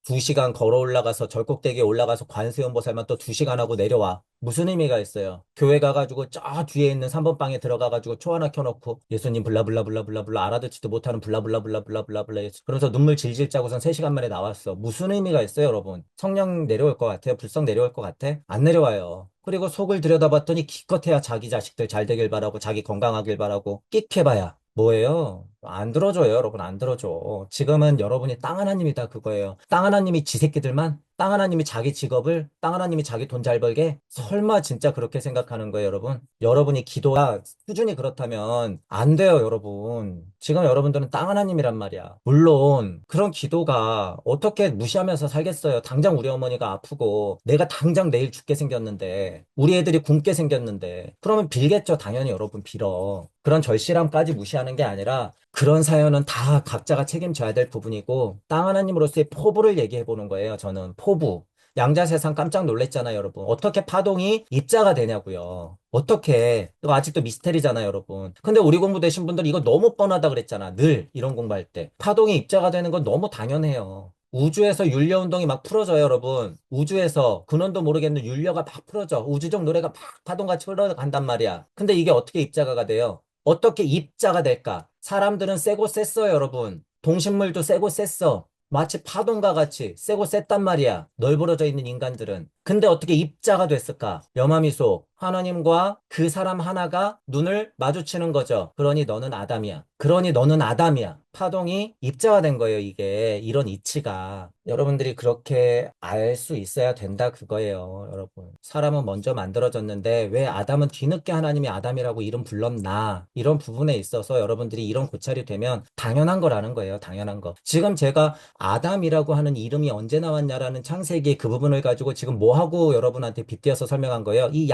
2시간 걸어 올라가서 절곡대기에 올라가서 관세음보살만 또 2시간 하고 내려와. 무슨 의미가 있어요? 교회 가가지고 저 뒤에 있는 3번 방에 들어가가지고 초 하나 켜놓고 예수님 블라블라블라블라블라 알아듣지도 못하는 블라블라블라블라블라블라 그러면서 눈물 질질 짜고선 3시간 만에 나왔어. 무슨 의미가 있어요, 여러분? 성령 내려올 것 같아요? 불성 내려올 것 같아? 안 내려와요. 그리고 속을 들여다봤더니 기껏해야 자기 자식들 잘 되길 바라고 자기 건강하길 바라고 끽해봐야 뭐예요? 안 들어줘요, 여러분. 안 들어줘. 지금은 여러분이 땅 하나님이다, 그거예요. 땅 하나님이 지 새끼들만, 땅 하나님이 자기 직업을, 땅 하나님이 자기 돈 잘 벌게? 설마 진짜 그렇게 생각하는 거예요, 여러분? 여러분이 기도가 수준이 그렇다면 안 돼요, 여러분. 지금 여러분들은 땅 하나님이란 말이야. 물론, 그런 기도가 어떻게 무시하면서 살겠어요? 당장 우리 어머니가 아프고, 내가 당장 내일 죽게 생겼는데, 우리 애들이 굶게 생겼는데, 그러면 빌겠죠, 당연히 여러분 빌어. 그런 절실함까지 무시하는 게 아니라 그런 사연은 다 각자가 책임져야 될 부분이고 땅 하나님으로서의 포부를 얘기해 보는 거예요. 저는 포부. 양자세상 깜짝 놀랐잖아요, 여러분. 어떻게 파동이 입자가 되냐고요. 어떻게. 이거 아직도 미스테리잖아요, 여러분. 근데 우리 공부되신 분들 이거 너무 뻔하다 그랬잖아. 늘 이런 공부할 때. 파동이 입자가 되는 건 너무 당연해요. 우주에서 윤려 운동이 막 풀어져요, 여러분. 우주에서 근원도 모르겠는 윤려가 막 풀어져. 우주적 노래가 막 파동같이 흘러간단 말이야. 근데 이게 어떻게 입자가 돼요? 어떻게 입자가 될까? 사람들은 세고 셌어요, 여러분. 동식물도 세고 셌어. 마치 파동과 같이 세고 셌단 말이야. 널브러져 있는 인간들은. 근데 어떻게 입자가 됐을까? 염화미소. 하나님과 그 사람 하나가 눈을 마주치는 거죠. 그러니 너는 아담이야. 그러니 너는 아담이야. 파동이 입자가 된 거예요, 이게. 이런 이치가. 여러분들이 그렇게 알 수 있어야 된다, 그거예요, 여러분. 사람은 먼저 만들어졌는데 왜 아담은 뒤늦게 하나님이 아담이라고 이름 불렀나? 이런 부분에 있어서 여러분들이 이런 고찰이 되면 당연한 거라는 거예요, 당연한 거. 지금 제가 아담이라고 하는 이름이 언제 나왔냐라는 창세기 그 부분을 가지고 지금 뭐 하고 여러분한테 빗대어서 설명한 거예요? 이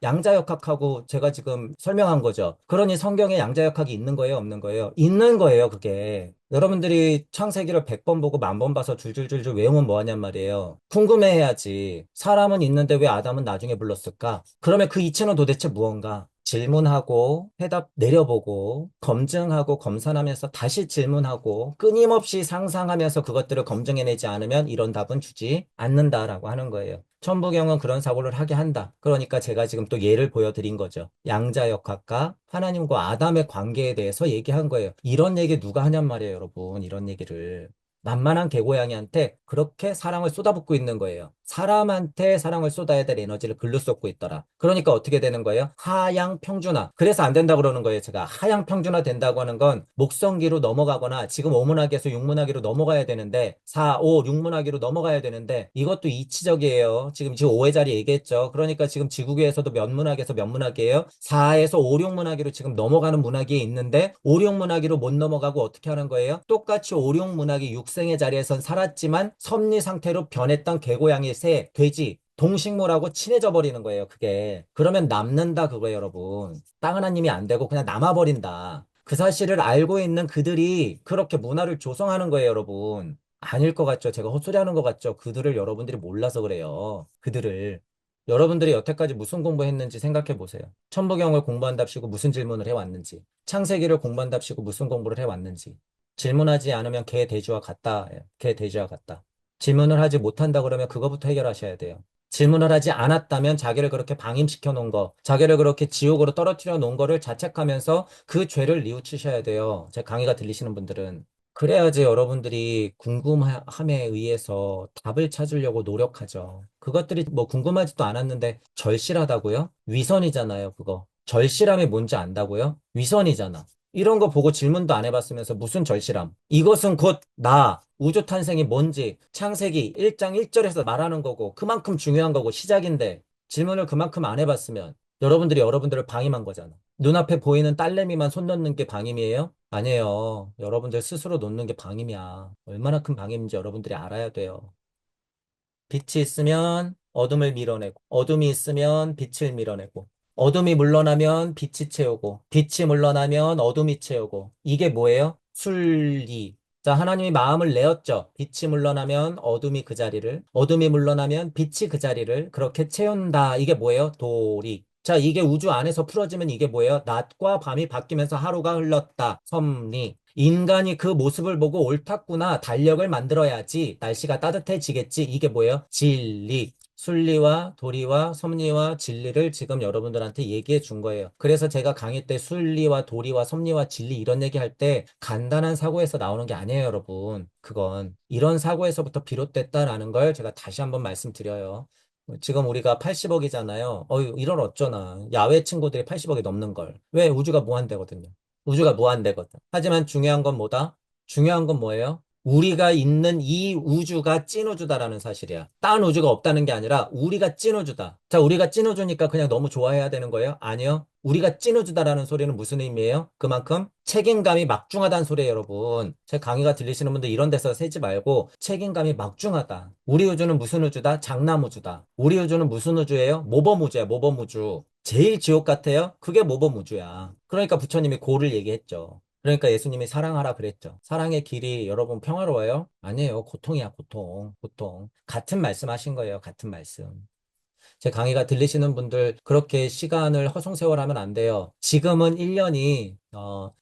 양자역학하고 제가 지금 설명한 거죠. 그러니 성경에 양자역학이 있는 거예요, 없는 거예요? 있는 거예요, 그게. 여러분들이 창세기를 100번 보고 10,000번 봐서 줄줄줄줄 외우면 뭐 하냔 말이에요. 궁금해해야지. 사람은 있는데 왜 아담은 나중에 불렀을까? 그러면 그 이치는 도대체 무언가? 질문하고 해답 내려보고 검증하고 검산하면서 다시 질문하고 끊임없이 상상하면서 그것들을 검증해내지 않으면 이런 답은 주지 않는다라고 하는 거예요. 천부경은 그런 사고를 하게 한다. 그러니까 제가 지금 또 예를 보여드린 거죠. 양자역학과 하나님과 아담의 관계에 대해서 얘기한 거예요. 이런 얘기 누가 하냔 말이에요, 여러분. 이런 얘기를. 만만한 개고양이한테 그렇게 사랑을 쏟아붓고 있는 거예요. 사람한테 사랑을 쏟아야 될 에너지를 글로 쏟고 있더라. 그러니까 어떻게 되는 거예요? 하향평준화. 그래서 안 된다고 그러는 거예요, 제가. 하향평준화 된다고 하는 건 목성기로 넘어가거나 지금 오문학에서 육문학으로 넘어가야 되는데 4, 5, 육문학으로 넘어가야 되는데 이것도 이치적이에요. 지금 5회 자리 얘기했죠. 그러니까 지금 지구계에서도 몇문학에서 몇문학이에요? 4에서 5, 6문학으로 지금 넘어가는 문학이 있는데 5, 6문학으로 못 넘어가고 어떻게 하는 거예요? 똑같이 5, 6문학이 육생의 자리에선 살았지만 섭리 상태로 변했던 개고양이, 새, 돼지 동식물하고 친해져 버리는 거예요, 그게. 그러면 남는다, 그거예요, 여러분. 땅 하나님이 안 되고 그냥 남아버린다. 그 사실을 알고 있는 그들이 그렇게 문화를 조성하는 거예요, 여러분. 아닐 것 같죠? 제가 헛소리 하는 것 같죠? 그들을 여러분들이 몰라서 그래요. 그들을. 여러분들이 여태까지 무슨 공부했는지 생각해 보세요. 천부경을 공부한답시고 무슨 질문을 해왔는지. 창세기를 공부한답시고 무슨 공부를 해왔는지. 질문하지 않으면 개 돼지와 같다. 개 돼지와 같다. 질문을 하지 못한다 그러면 그거부터 해결하셔야 돼요. 질문을 하지 않았다면 자기를 그렇게 방임시켜 놓은 거, 자기를 그렇게 지옥으로 떨어뜨려 놓은 거를 자책하면서 그 죄를 뉘우치셔야 돼요. 제 강의가 들리시는 분들은. 그래야지 여러분들이 궁금함에 의해서 답을 찾으려고 노력하죠. 그것들이 뭐 궁금하지도 않았는데 절실하다고요? 위선이잖아요, 그거. 절실함이 뭔지 안다고요? 위선이잖아. 이런 거 보고 질문도 안 해봤으면서 무슨 절실함. 이것은 곧 나, 우주 탄생이 뭔지 창세기 1장 1절에서 말하는 거고 그만큼 중요한 거고 시작인데 질문을 그만큼 안 해봤으면 여러분들이 여러분들을 방임한 거잖아. 눈앞에 보이는 딸내미만 손 넣는 게 방임이에요? 아니에요. 여러분들 스스로 놓는 게 방임이야. 얼마나 큰 방임인지 여러분들이 알아야 돼요. 빛이 있으면 어둠을 밀어내고, 어둠이 있으면 빛을 밀어내고, 어둠이 물러나면 빛이 채우고, 빛이 물러나면 어둠이 채우고, 이게 뭐예요? 순리. 자, 하나님이 마음을 내었죠. 빛이 물러나면 어둠이 그 자리를, 어둠이 물러나면 빛이 그 자리를 그렇게 채운다. 이게 뭐예요? 도리. 자, 이게 우주 안에서 풀어지면 이게 뭐예요? 낮과 밤이 바뀌면서 하루가 흘렀다. 섭리. 인간이 그 모습을 보고 옳았구나. 달력을 만들어야지. 날씨가 따뜻해지겠지. 이게 뭐예요? 진리. 순리와 도리와 섭리와 진리를 지금 여러분들한테 얘기해 준 거예요. 그래서 제가 강의 때 순리와 도리와 섭리와 진리 이런 얘기 할 때 간단한 사고에서 나오는 게 아니에요, 여러분. 그건 이런 사고에서부터 비롯됐다라는 걸 제가 다시 한번 말씀드려요. 지금 우리가 80억이잖아요. 이런 어쩌나. 야외 친구들이 80억이 넘는 걸. 왜? 우주가 무한대거든요. 우주가 무한대거든. 하지만 중요한 건 뭐다? 중요한 건 뭐예요? 우리가 있는 이 우주가 찐우주다라는 사실이야. 딴 우주가 없다는 게 아니라 우리가 찐우주다. 자, 우리가 찐우주니까 그냥 너무 좋아해야 되는 거예요? 아니요. 우리가 찐우주다라는 소리는 무슨 의미예요? 그만큼 책임감이 막중하다는 소리예요, 여러분. 제 강의가 들리시는 분들 이런 데서 세지 말고 책임감이 막중하다. 우리 우주는 무슨 우주다? 장남 우주다. 우리 우주는 무슨 우주예요? 모범 우주야, 모범 우주. 제일 지옥 같아요? 그게 모범 우주야. 그러니까 부처님이 고를 얘기했죠. 그러니까 예수님이 사랑하라 그랬죠. 사랑의 길이 여러분 평화로워요? 아니에요. 고통이야, 고통. 고통. 같은 말씀 하신 거예요. 같은 말씀. 제 강의가 들리시는 분들 그렇게 시간을 허송세월하면 안 돼요. 지금은 1년이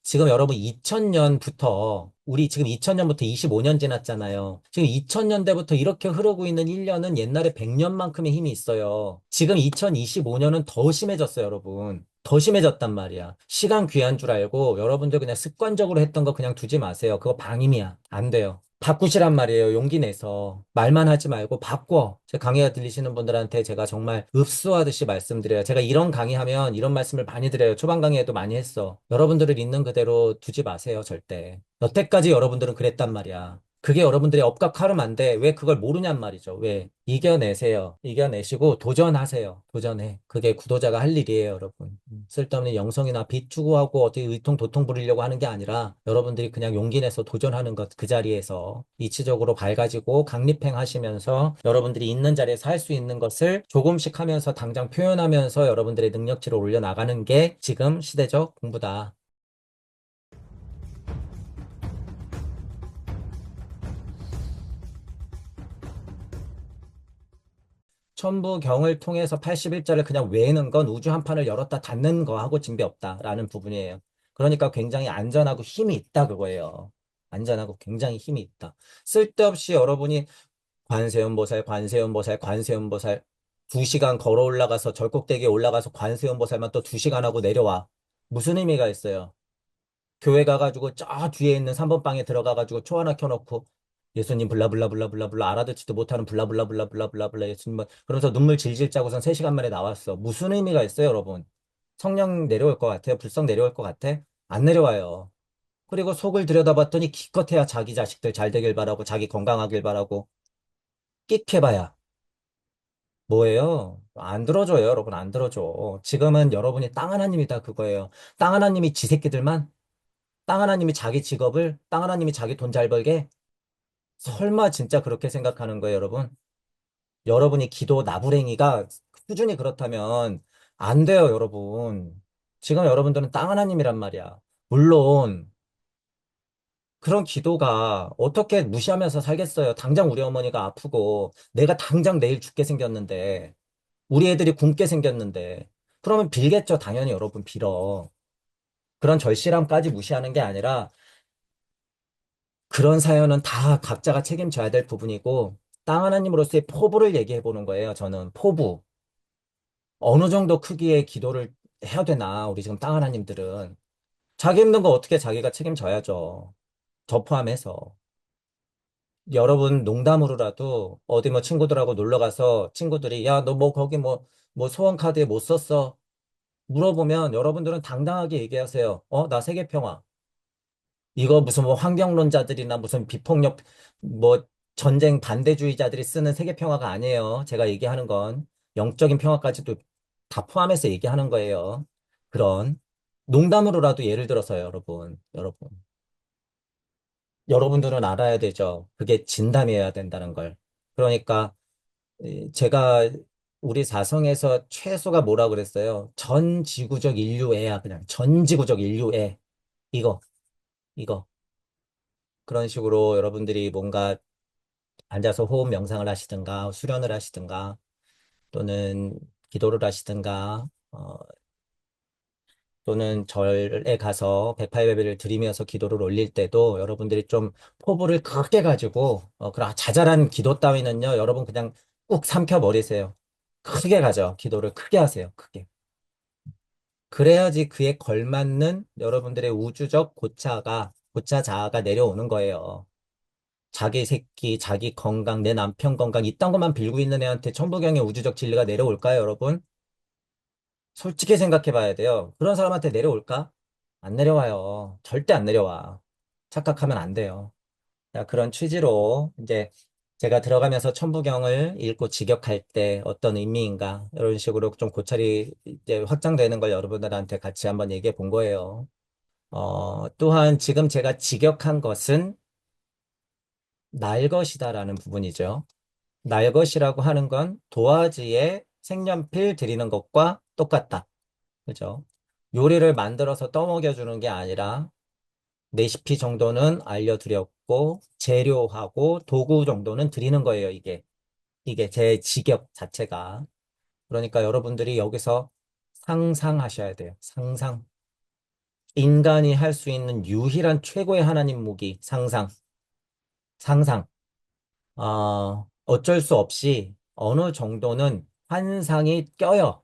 지금 여러분 2000년부터 우리 지금 2000년부터 25년 지났잖아요. 지금 2000년대부터 이렇게 흐르고 있는 1년은 옛날에 100년만큼의 힘이 있어요. 지금 2025년은 더 심해졌어요, 여러분. 더 심해졌단 말이야. 시간 귀한 줄 알고 여러분들 그냥 습관적으로 했던 거 그냥 두지 마세요. 그거 방임이야. 안 돼요. 바꾸시란 말이에요. 용기 내서. 말만 하지 말고 바꿔. 제 강의가 들리시는 분들한테 제가 정말 읍수하듯이 말씀드려요. 제가 이런 강의하면 이런 말씀을 많이 드려요. 초반 강의에도 많이 했어. 여러분들을 있는 그대로 두지 마세요. 절대. 여태까지 여러분들은 그랬단 말이야. 그게 여러분들이 업각하면 안 돼. 왜 그걸 모르냔 말이죠. 왜? 이겨내세요. 이겨내시고 도전하세요. 도전해. 그게 구도자가 할 일이에요, 여러분. 쓸데없는 영성이나 빚 추구하고 어디 의통 도통 부리려고 하는 게 아니라 여러분들이 그냥 용기 내서 도전하는 것 그 자리에서 이치적으로 밝아지고 강립행 하시면서 여러분들이 있는 자리에서 할 수 있는 것을 조금씩 하면서 당장 표현하면서 여러분들의 능력치를 올려나가는 게 지금 시대적 공부다. 천부경을 통해서 81자를 그냥 외우는 건 우주 한판을 열었다 닫는 거하고 진배 없다라는 부분이에요. 그러니까 굉장히 안전하고 힘이 있다 그거예요. 안전하고 굉장히 힘이 있다. 쓸데없이 여러분이 관세음보살, 관세음보살, 관세음보살 2시간 걸어 올라가서 절곡대기에 올라가서 관세음보살만 또 2시간 하고 내려와. 무슨 의미가 있어요? 교회 가가지고 저 뒤에 있는 3번 방에 들어가가지고 초 하나 켜놓고 예수님 블라블라블라블라블라 알아듣지도 못하는 블라블라블라블라블라블라 예수님 그러면서 눈물 질질 짜고선 3시간 만에 나왔어. 무슨 의미가 있어요, 여러분? 성령 내려올 것 같아요? 불성 내려올 것 같아? 안 내려와요. 그리고 속을 들여다봤더니 기껏해야 자기 자식들 잘 되길 바라고 자기 건강하길 바라고 끽해봐야 뭐예요? 안 들어줘요, 여러분. 안 들어줘. 지금은 여러분이 땅 하나님이다 그거예요. 땅 하나님이 지 새끼들만 땅 하나님이 자기 직업을, 땅 하나님이 자기 돈 잘 벌게? 설마 진짜 그렇게 생각하는 거예요, 여러분? 여러분이 기도 나부랭이가 수준이 그렇다면 안 돼요, 여러분. 지금 여러분들은 땅 하나님이란 말이야. 물론, 그런 기도가 어떻게 무시하면서 살겠어요? 당장 우리 어머니가 아프고, 내가 당장 내일 죽게 생겼는데, 우리 애들이 굶게 생겼는데, 그러면 빌겠죠, 당연히 여러분 빌어. 그런 절실함까지 무시하는 게 아니라, 그런 사연은 다 각자가 책임져야 될 부분이고, 땅 하나님으로서의 포부를 얘기해 보는 거예요, 저는. 포부. 어느 정도 크기의 기도를 해야 되나, 우리 지금 땅 하나님들은. 자기 힘든 거 어떻게 자기가 책임져야죠. 저 포함해서. 여러분, 농담으로라도 어디 뭐 친구들하고 놀러 가서 친구들이, 야, 너 뭐 거기 뭐 소원카드에 못 썼어? 물어보면 여러분들은 당당하게 얘기하세요. 나 세계평화. 이거 무슨 뭐 환경론자들이나 무슨 비폭력, 뭐 전쟁 반대주의자들이 쓰는 세계평화가 아니에요. 제가 얘기하는 건 영적인 평화까지도 다 포함해서 얘기하는 거예요. 그런 농담으로라도 예를 들어서요, 여러분. 여러분들은 알아야 되죠. 그게 진담이어야 된다는 걸. 그러니까 제가 우리 사성에서 최소가 뭐라 그랬어요? 전 지구적 인류애야, 그냥 전 지구적 인류애. 이거, 이거. 그런 식으로 여러분들이 뭔가 앉아서 호흡 명상을 하시든가, 수련을 하시든가, 또는 기도를 하시든가, 어, 또는 절에 가서 108배를 드리면서 기도를 올릴 때도 여러분들이 좀 포부를 크게 가지고, 그런 자잘한 기도 따위는요, 여러분 그냥 꾹 삼켜버리세요. 크게 가죠. 기도를 크게 하세요. 크게. 그래야지 그에 걸맞는 여러분들의 우주적 고차 자아가 내려오는 거예요. 자기 새끼, 자기 건강, 내 남편 건강, 이딴 것만 빌고 있는 애한테 천부경의 우주적 진리가 내려올까요, 여러분? 솔직히 생각해 봐야 돼요. 그런 사람한테 내려올까? 안 내려와요. 절대 안 내려와. 착각하면 안 돼요. 자, 그런 취지로 이제 제가 들어가면서 천부경을 읽고 직역할 때 어떤 의미인가 이런 식으로 좀 고찰이 이제 확장되는 걸 여러분들한테 같이 한번 얘기해 본 거예요. 또한 지금 제가 직역한 것은 날 것이다라는 부분이죠. 날 것이라고 하는 건 도화지에 색연필 드리는 것과 똑같다. 그죠? 요리를 만들어서 떠먹여주는 게 아니라 레시피 정도는 알려드렸고 재료하고 도구 정도는 드리는 거예요, 이게. 이게 제 직역 자체가. 그러니까 여러분들이 여기서 상상하셔야 돼요. 상상. 인간이 할 수 있는 유일한 최고의 하나님 무기, 상상. 상상. 어쩔 수 없이 어느 정도는 환상이 껴요.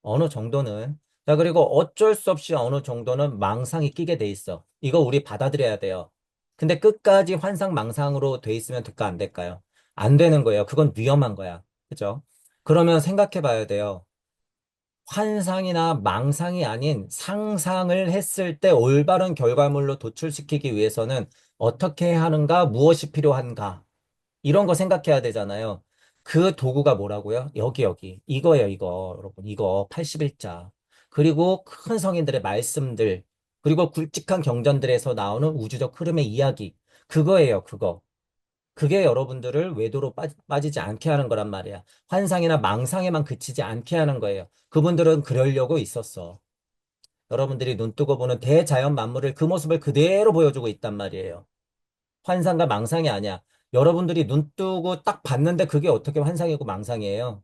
어느 정도는. 자, 그리고 어쩔 수 없이 어느 정도는 망상이 끼게 돼 있어. 이거 우리 받아들여야 돼요. 근데 끝까지 환상 망상으로 돼 있으면 될까, 안 될까요? 안 되는 거예요. 그건 위험한 거야. 그죠? 그러면 생각해 봐야 돼요. 환상이나 망상이 아닌 상상을 했을 때 올바른 결과물로 도출시키기 위해서는 어떻게 해야 하는가, 무엇이 필요한가. 이런 거 생각해야 되잖아요. 그 도구가 뭐라고요? 여기. 이거예요, 이거. 여러분, 이거 81자. 그리고 큰 성인들의 말씀들. 그리고 굵직한 경전들에서 나오는 우주적 흐름의 이야기. 그거예요, 그거. 그게 여러분들을 외도로 빠지지 않게 하는 거란 말이야. 환상이나 망상에만 그치지 않게 하는 거예요. 그분들은 그러려고 있었어. 여러분들이 눈 뜨고 보는 대자연 만물을 그 모습을 그대로 보여주고 있단 말이에요. 환상과 망상이 아니야. 여러분들이 눈 뜨고 딱 봤는데 그게 어떻게 환상이고 망상이에요?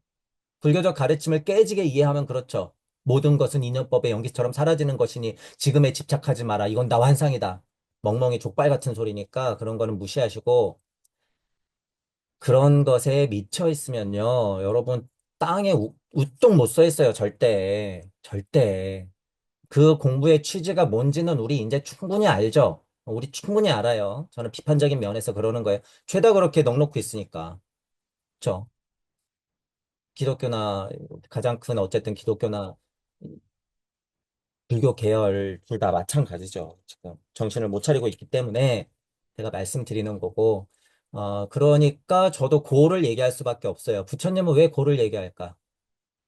불교적 가르침을 깨지게 이해하면 그렇죠. 모든 것은 인연법의 연기처럼 사라지는 것이니 지금에 집착하지 마라. 이건 다 환상이다. 멍멍이 족발 같은 소리니까 그런 거는 무시하시고 그런 것에 미쳐 있으면요. 여러분 땅에 우뚝 못 서 있어요. 절대. 절대. 그 공부의 취지가 뭔지는 우리 이제 충분히 알죠? 우리 충분히 알아요. 저는 비판적인 면에서 그러는 거예요. 죄다 그렇게 넉넉히 있으니까. 그렇죠? 기독교나 가장 큰 어쨌든 기독교나 불교 계열 둘 다 마찬가지죠. 지금 정신을 못 차리고 있기 때문에 제가 말씀드리는 거고. 그러니까 저도 고를 얘기할 수밖에 없어요. 부처님은 왜 고를 얘기할까?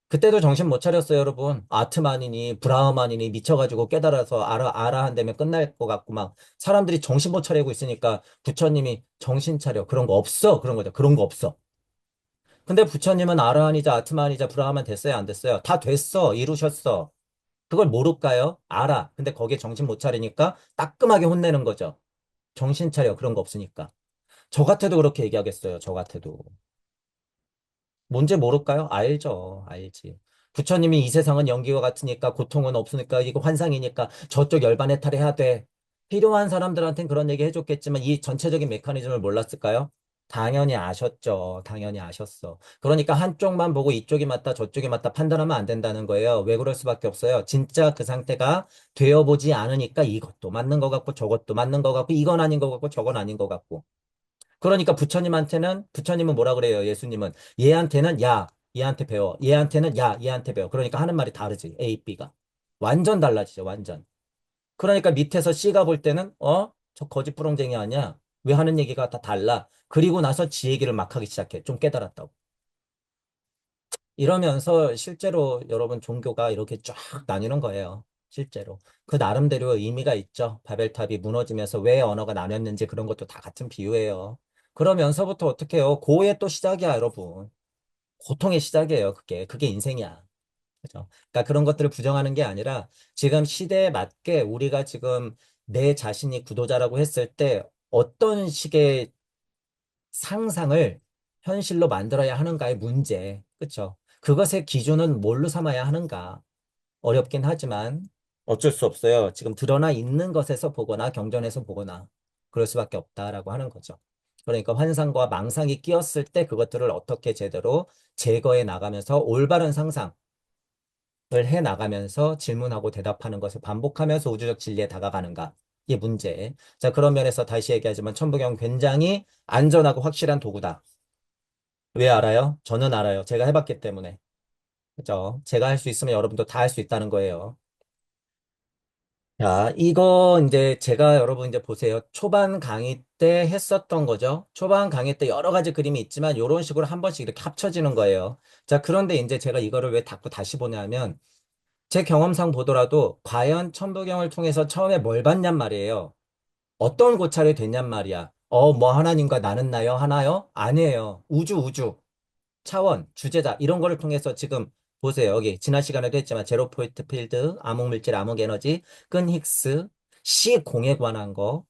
그때도 정신 못 차렸어요, 여러분. 아트만이니, 브라흐만이니, 미쳐가지고 깨달아서 알아 한다면 끝날 것 같고, 막, 사람들이 정신 못 차리고 있으니까, 부처님이 정신 차려. 그런 거 없어. 그런 거죠. 그런 거 없어. 근데 부처님은 아라한이자 아트만이자 브라흐만 됐어요, 안 됐어요? 다 됐어. 이루셨어. 그걸 모를까요? 알아. 근데 거기에 정신 못 차리니까 따끔하게 혼내는 거죠. 정신 차려. 그런 거 없으니까. 저 같아도 그렇게 얘기하겠어요. 저 같아도. 뭔지 모를까요? 알죠. 알지. 부처님이 이 세상은 연기와 같으니까 고통은 없으니까 이거 환상이니까 저쪽 열반 해탈해야 돼. 필요한 사람들한테는 그런 얘기 해줬겠지만 이 전체적인 메커니즘을 몰랐을까요? 당연히 아셨죠. 당연히 아셨어. 그러니까 한쪽만 보고 이쪽이 맞다 저쪽이 맞다 판단하면 안 된다는 거예요. 왜 그럴 수밖에 없어요. 진짜 그 상태가 되어보지 않으니까 이것도 맞는 것 같고 저것도 맞는 것 같고 이건 아닌 것 같고 저건 아닌 것 같고. 그러니까 부처님은 뭐라 그래요? 예수님은 얘한테는 야, 얘한테 배워. 얘한테는 야, 얘한테 배워. 그러니까 하는 말이 다르지. A, B가. 완전 달라지죠. 완전. 그러니까 밑에서 C가 볼 때는 저 거짓부렁쟁이 아니야. 왜 하는 얘기가 다 달라. 그리고 나서 지 얘기를 막 하기 시작해. 좀 깨달았다고. 이러면서 실제로 여러분 종교가 이렇게 쫙 나뉘는 거예요. 실제로. 그 나름대로 의미가 있죠. 바벨탑이 무너지면서 왜 언어가 나뉘었는지 그런 것도 다 같은 비유예요. 그러면서부터 어떻게 해요? 고의 또 시작이야, 여러분. 고통의 시작이에요, 그게. 그게 인생이야. 그죠? 그러니까 그런 것들을 부정하는 게 아니라 지금 시대에 맞게 우리가 지금 내 자신이 구도자라고 했을 때 어떤 식의 상상을 현실로 만들어야 하는가의 문제. 그쵸? 그것의 기준은 뭘로 삼아야 하는가? 어렵긴 하지만 어쩔 수 없어요. 지금 드러나 있는 것에서 보거나 경전에서 보거나 그럴 수밖에 없다라고 하는 거죠. 그러니까 환상과 망상이 끼었을 때 그것들을 어떻게 제대로 제거해 나가면서 올바른 상상을 해 나가면서 질문하고 대답하는 것을 반복하면서 우주적 진리에 다가가는가. 이게 문제. 자, 그런 면에서 다시 얘기하지만 천부경 굉장히 안전하고 확실한 도구다. 왜 알아요? 저는 알아요. 제가 해봤기 때문에. 그죠? 제가 할 수 있으면 여러분도 다 할 수 있다는 거예요. 자, 이거 이제 제가 여러분 이제 보세요. 초반 강의 때 했었던 거죠. 초반 강의 때 여러 가지 그림이 있지만 이런 식으로 한 번씩 이렇게 합쳐지는 거예요. 자, 그런데 이제 제가 이거를 왜 자꾸 다시 보냐면 제 경험상 보더라도 과연 천부경을 통해서 처음에 뭘 봤냔 말이에요. 어떤 고찰이 됐냔 말이야. 뭐 하나님과 나는 나요? 하나요? 아니에요. 우주. 차원, 주제자 이런 거를 통해서 지금 보세요. 여기 지난 시간에도 했지만 제로 포인트 필드, 암흑물질, 암흑에너지, 끈 힉스, 시공에 관한 거,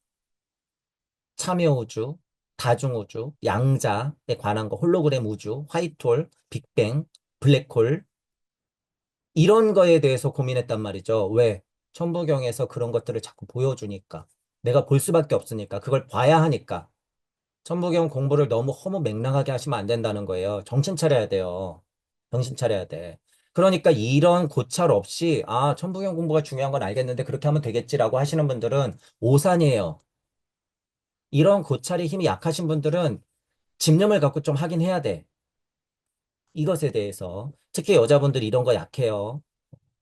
참여우주, 다중우주, 양자에 관한 거, 홀로그램 우주, 화이트홀, 빅뱅, 블랙홀 이런 거에 대해서 고민했단 말이죠. 왜? 천부경에서 그런 것들을 자꾸 보여주니까. 내가 볼 수밖에 없으니까. 그걸 봐야 하니까. 천부경 공부를 너무 허무맹랑하게 하시면 안 된다는 거예요. 정신 차려야 돼요. 정신 차려야 돼. 그러니까 이런 고찰 없이, 천부경 공부가 중요한 건 알겠는데 그렇게 하면 되겠지라고 하시는 분들은 오산이에요. 이런 고찰의 힘이 약하신 분들은 집념을 갖고 좀 하긴 해야 돼. 이것에 대해서. 특히 여자분들이 이런 거 약해요.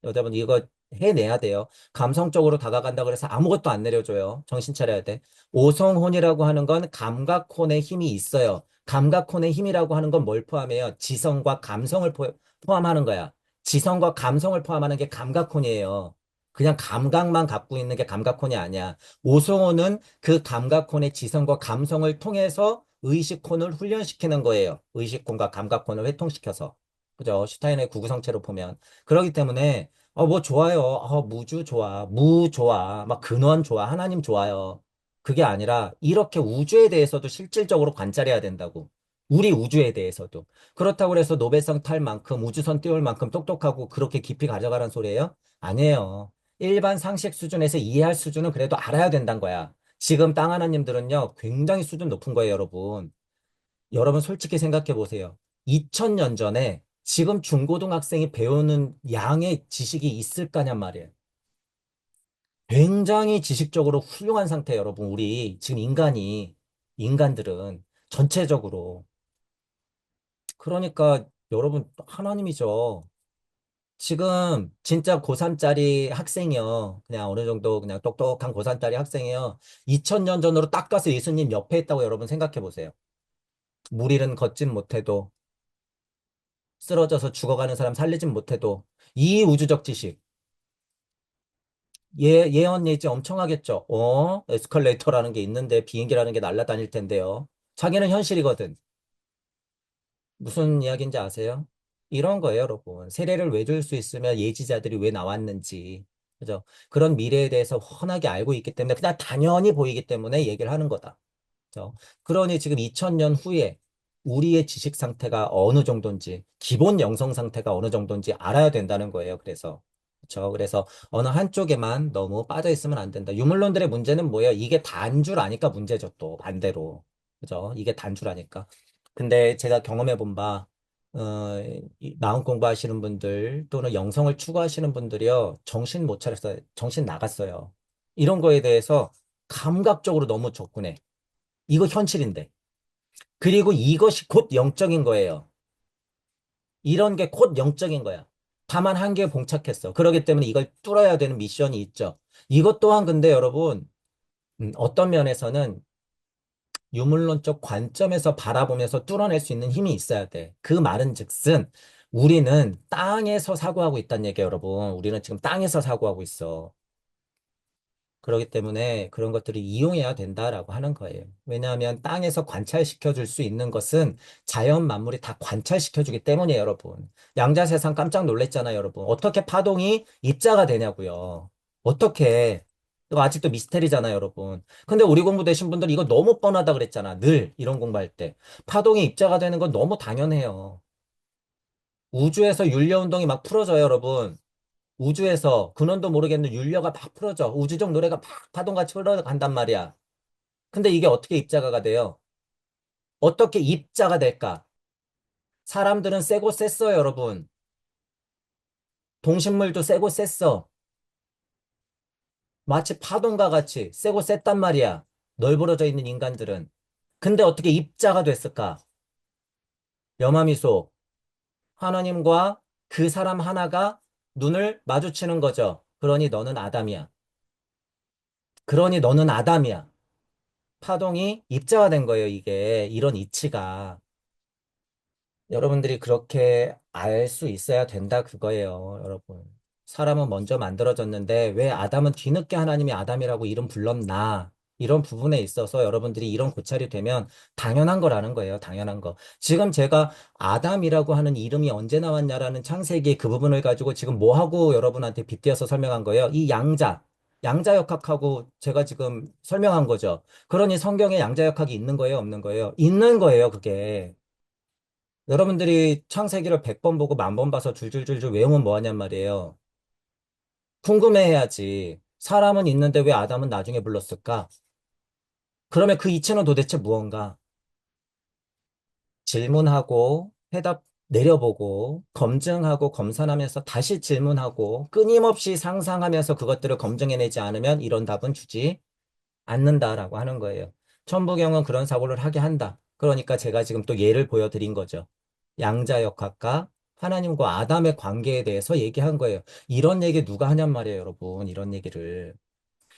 여자분 이거 해내야 돼요. 감성적으로 다가간다 그래서 아무것도 안 내려줘요. 정신 차려야 돼. 오성혼이라고 하는 건 감각혼의 힘이 있어요. 감각혼의 힘이라고 하는 건 뭘 포함해요? 지성과 감성을 포함하는 거야. 지성과 감성을 포함하는 게 감각혼이에요. 그냥 감각만 갖고 있는 게 감각혼이 아니야. 오성혼은 그 감각혼의 지성과 감성을 통해서 의식혼을 훈련시키는 거예요. 의식혼과 감각혼을 회통시켜서. 그죠? 슈타인의 구구성체로 보면. 그렇기 때문에 뭐 좋아요. 무주 좋아. 무 좋아. 막 근원 좋아. 하나님 좋아요. 그게 아니라 이렇게 우주에 대해서도 실질적으로 관찰해야 된다고. 우리 우주에 대해서도. 그렇다고 해서 노벨상 탈 만큼 우주선 띄울 만큼 똑똑하고 그렇게 깊이 가져가란 소리예요? 아니에요. 일반 상식 수준에서 이해할 수준은 그래도 알아야 된다는 거야. 지금 땅 하나님들은요, 굉장히 수준 높은 거예요, 여러분. 여러분 솔직히 생각해 보세요. 2000년 전에 지금 중고등학생이 배우는 양의 지식이 있을까냔 말이에요. 굉장히 지식적으로 훌륭한 상태, 여러분. 우리 지금 인간들은 전체적으로. 그러니까 여러분, 하나님이죠. 지금 진짜 고3짜리 학생이요. 그냥 어느 정도 그냥 똑똑한 고3짜리 학생이요. 2000년 전으로 딱 가서 예수님 옆에 있다고 여러분 생각해 보세요. 무리는 걷진 못해도 쓰러져서 죽어가는 사람 살리진 못해도 이 우주적 지식 예언 예지 엄청 하겠죠. 에스컬레이터라는 게 있는데 비행기라는 게 날아다닐 텐데요. 자기는 현실이거든. 무슨 이야기인지 아세요? 이런 거예요, 여러분. 세례를 왜 줄 수 있으면 예지자들이 왜 나왔는지. 그죠? 그런 미래에 대해서 훤하게 알고 있기 때문에 그냥 당연히 보이기 때문에 얘기를 하는 거다. 그죠? 그러니 지금 2000년 후에 우리의 지식 상태가 어느 정도인지, 기본 영성 상태가 어느 정도인지 알아야 된다는 거예요. 그래서. 그렇죠. 그래서 어느 한쪽에만 너무 빠져 있으면 안 된다. 유물론들의 문제는 뭐예요? 이게 단 줄 아니까 문제죠, 또 반대로. 그죠? 이게 단 줄 아니까. 근데 제가 경험해 본 바, 마음 공부하시는 분들 또는 영성을 추구하시는 분들이요, 정신 못 차렸어요. 정신 나갔어요. 이런 거에 대해서 감각적으로 너무 접근해. 이거 현실인데. 그리고 이것이 곧 영적인 거예요. 이런 게 곧 영적인 거야. 다만 한계에 봉착했어. 그렇기 때문에 이걸 뚫어야 되는 미션이 있죠. 이것 또한 근데 여러분, 어떤 면에서는 유물론적 관점에서 바라보면서 뚫어낼 수 있는 힘이 있어야 돼. 그 말은 즉슨 우리는 땅에서 사고하고 있다는 얘기예요, 여러분. 우리는 지금 땅에서 사고하고 있어. 그렇기 때문에 그런 것들을 이용해야 된다라고 하는 거예요. 왜냐하면 땅에서 관찰시켜 줄 수 있는 것은 자연 만물이 다 관찰시켜 주기 때문이에요, 여러분. 양자세상 깜짝 놀랐잖아요, 여러분. 어떻게 파동이 입자가 되냐고요. 어떻게. 이거 아직도 미스테리잖아요, 여러분. 근데 우리 공부되신 분들 이거 너무 뻔하다 그랬잖아. 늘 이런 공부할 때. 파동이 입자가 되는 건 너무 당연해요. 우주에서 윤리운동이 막 풀어져요, 여러분. 우주에서 근원도 모르겠는 윤려가 막 풀어져. 우주적 노래가 막 파동같이 흘러간단 말이야. 근데 이게 어떻게 입자가가 돼요? 어떻게 입자가 될까? 사람들은 세고 셌어요, 여러분. 동식물도 세고 셌어. 마치 파동과 같이 세고 셌단 말이야. 널브러져 있는 인간들은. 근데 어떻게 입자가 됐을까? 염화미소. 하나님과 그 사람 하나가 눈을 마주치는 거죠. 그러니 너는 아담이야. 그러니 너는 아담이야. 파동이 입자가 된 거예요, 이게. 이런 이치가. 여러분들이 그렇게 알 수 있어야 된다, 그거예요, 여러분. 사람은 먼저 만들어졌는데 왜 아담은 뒤늦게 하나님이 아담이라고 이름 불렀나? 이런 부분에 있어서 여러분들이 이런 고찰이 되면 당연한 거라는 거예요, 당연한 거. 지금 제가 아담이라고 하는 이름이 언제 나왔냐라는 창세기 그 부분을 가지고 지금 뭐 하고 여러분한테 빗대어서 설명한 거예요? 이 양자역학하고 제가 지금 설명한 거죠. 그러니 성경에 양자역학이 있는 거예요, 없는 거예요? 있는 거예요, 그게. 여러분들이 창세기를 100번 보고 10,000번 봐서 줄줄줄줄 외우면 뭐 하냔 말이에요. 궁금해해야지. 사람은 있는데 왜 아담은 나중에 불렀을까? 그러면 그 이치는 도대체 무언가? 질문하고 해답 내려보고 검증하고 검산하면서 다시 질문하고 끊임없이 상상하면서 그것들을 검증해내지 않으면 이런 답은 주지 않는다라고 하는 거예요. 천부경은 그런 사고를 하게 한다. 그러니까 제가 지금 또 예를 보여드린 거죠. 양자역학과 하나님과 아담의 관계에 대해서 얘기한 거예요. 이런 얘기 누가 하냔 말이에요, 여러분. 이런 얘기를.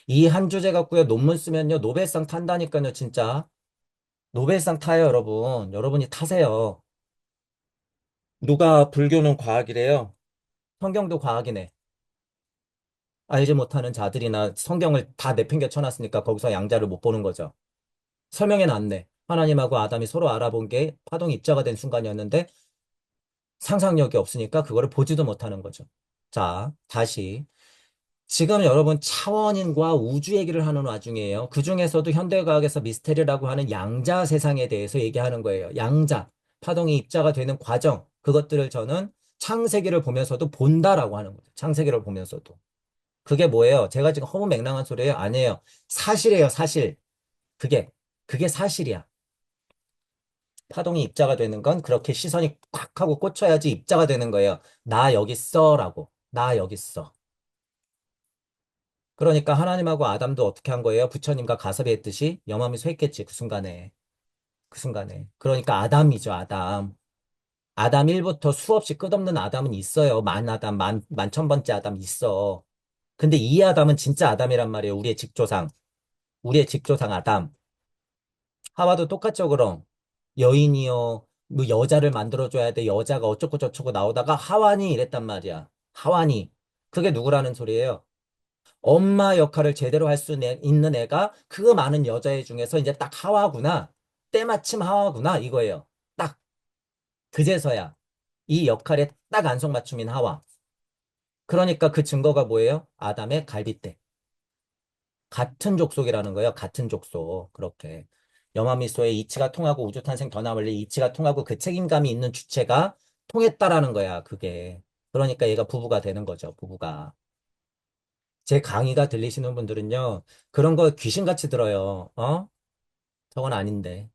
이 한 주제 갖고요, 논문 쓰면요, 노벨상 탄다니까요, 진짜. 노벨상 타요, 여러분. 여러분이 타세요. 누가 불교는 과학이래요? 성경도 과학이네. 알지 못하는 자들이나 성경을 다 내팽겨 쳐놨으니까 거기서 양자를 못 보는 거죠. 설명해 놨네. 하나님하고 아담이 서로 알아본 게 파동 입자가 된 순간이었는데 상상력이 없으니까 그거를 보지도 못하는 거죠. 자, 다시. 지금 여러분 차원인과 우주 얘기를 하는 와중이에요. 그 중에서도 현대과학에서 미스테리라고 하는 양자 세상에 대해서 얘기하는 거예요. 양자, 파동이 입자가 되는 과정, 그것들을 저는 창세기를 보면서도 본다라고 하는 거죠. 창세기를 보면서도. 그게 뭐예요? 제가 지금 허무맹랑한 소리예요? 아니에요. 사실이에요, 사실. 그게, 그게 사실이야. 파동이 입자가 되는 건 그렇게 시선이 꽉 하고 꽂혀야지 입자가 되는 거예요. 나 여기 있어라고. 나 여기 있어. 그러니까 하나님하고 아담도 어떻게 한 거예요? 부처님과 가섭이 했듯이 염함이 했겠지, 그 순간에. 그 순간에. 그러니까 아담이죠, 아담. 아담 1부터 수없이 끝없는 아담은 있어요. 만 아담, 만천 번째 아담 있어. 근데 이 아담은 진짜 아담이란 말이에요. 우리의 직조상. 우리의 직조상 아담. 하와도 똑같죠, 그럼. 여인이요. 뭐 여자를 만들어줘야 돼. 여자가 어쩌고 저쩌고 나오다가 하와니 이랬단 말이야. 하와니. 그게 누구라는 소리예요? 엄마 역할을 제대로 할 수 있는 애가 그 많은 여자애 중에서 이제 딱 하와구나. 때마침 하와구나. 이거예요. 딱 그제서야 이 역할에 딱 안성맞춤인 하와. 그러니까 그 증거가 뭐예요? 아담의 갈빗대. 같은 족속이라는 거예요. 같은 족속. 그렇게. 염화미소의 이치가 통하고 우주탄생 더나멀리 이치가 통하고 그 책임감이 있는 주체가 통했다라는 거야. 그게. 그러니까 얘가 부부가 되는 거죠. 부부가. 제 강의가 들리시는 분들은요, 그런 거 귀신같이 들어요. 어? 저건 아닌데.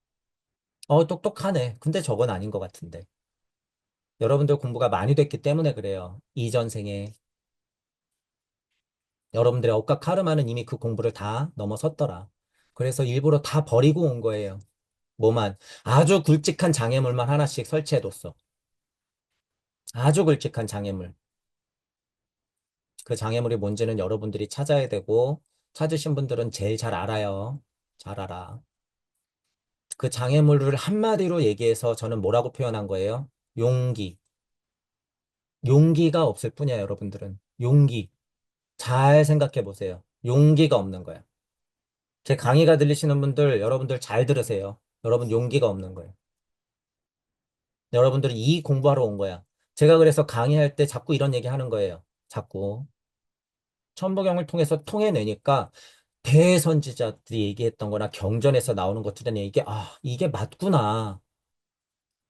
똑똑하네. 근데 저건 아닌 것 같은데. 여러분들 공부가 많이 됐기 때문에 그래요. 이전 생에. 여러분들의 억과 카르마는 이미 그 공부를 다 넘어섰더라. 그래서 일부러 다 버리고 온 거예요. 뭐만. 아주 굵직한 장애물만 하나씩 설치해뒀어. 아주 굵직한 장애물. 그 장애물이 뭔지는 여러분들이 찾아야 되고, 찾으신 분들은 제일 잘 알아요. 잘 알아. 그 장애물을 한마디로 얘기해서 저는 뭐라고 표현한 거예요? 용기. 용기가 없을 뿐이야, 여러분들은. 용기. 잘 생각해 보세요. 용기가 없는 거야. 제 강의가 들리시는 분들, 여러분들 잘 들으세요. 여러분 용기가 없는 거예요. 여러분들은 이 공부하러 온 거야. 제가 그래서 강의할 때 자꾸 이런 얘기 하는 거예요. 자꾸. 천부경을 통해서 통해내니까 대선지자들이 얘기했던 거나 경전에서 나오는 것들은 이게 맞구나.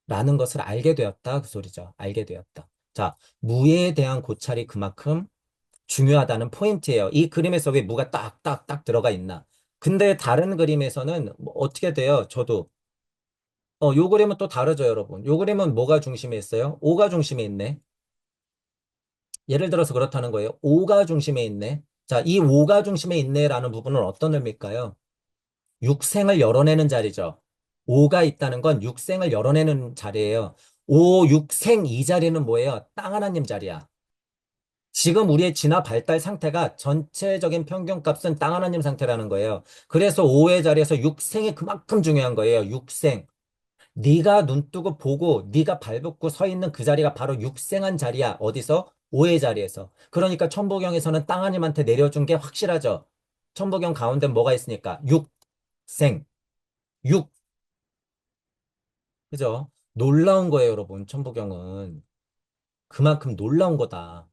라는 것을 알게 되었다. 그 소리죠. 알게 되었다. 자, 무예에 대한 고찰이 그만큼 중요하다는 포인트예요. 이 그림에서 왜 무가 딱딱딱 들어가 있나? 근데 다른 그림에서는 뭐 어떻게 돼요? 저도 요 그림은 또 다르죠, 여러분. 요 그림은 뭐가 중심에 있어요? 오가 중심에 있네. 예를 들어서 그렇다는 거예요. 오가 중심에 있네. 자, 이 오가 중심에 있네라는 부분은 어떤 의미일까요? 육생을 열어내는 자리죠. 오가 있다는 건 육생을 열어내는 자리예요. 오, 육생 이 자리는 뭐예요? 땅 하나님 자리야. 지금 우리의 진화 발달 상태가 전체적인 평균값은 땅 하나님 상태라는 거예요. 그래서 오의 자리에서 육생이 그만큼 중요한 거예요. 육생. 네가 눈 뜨고 보고 네가 발붙고 서 있는 그 자리가 바로 육생한 자리야. 어디서? 오의 자리에서. 그러니까 천부경에서는 땅 하나님한테 내려준 게 확실하죠. 천부경 가운데 뭐가 있으니까? 육생. 육. 그죠? 놀라운 거예요, 여러분. 천부경은. 그만큼 놀라운 거다.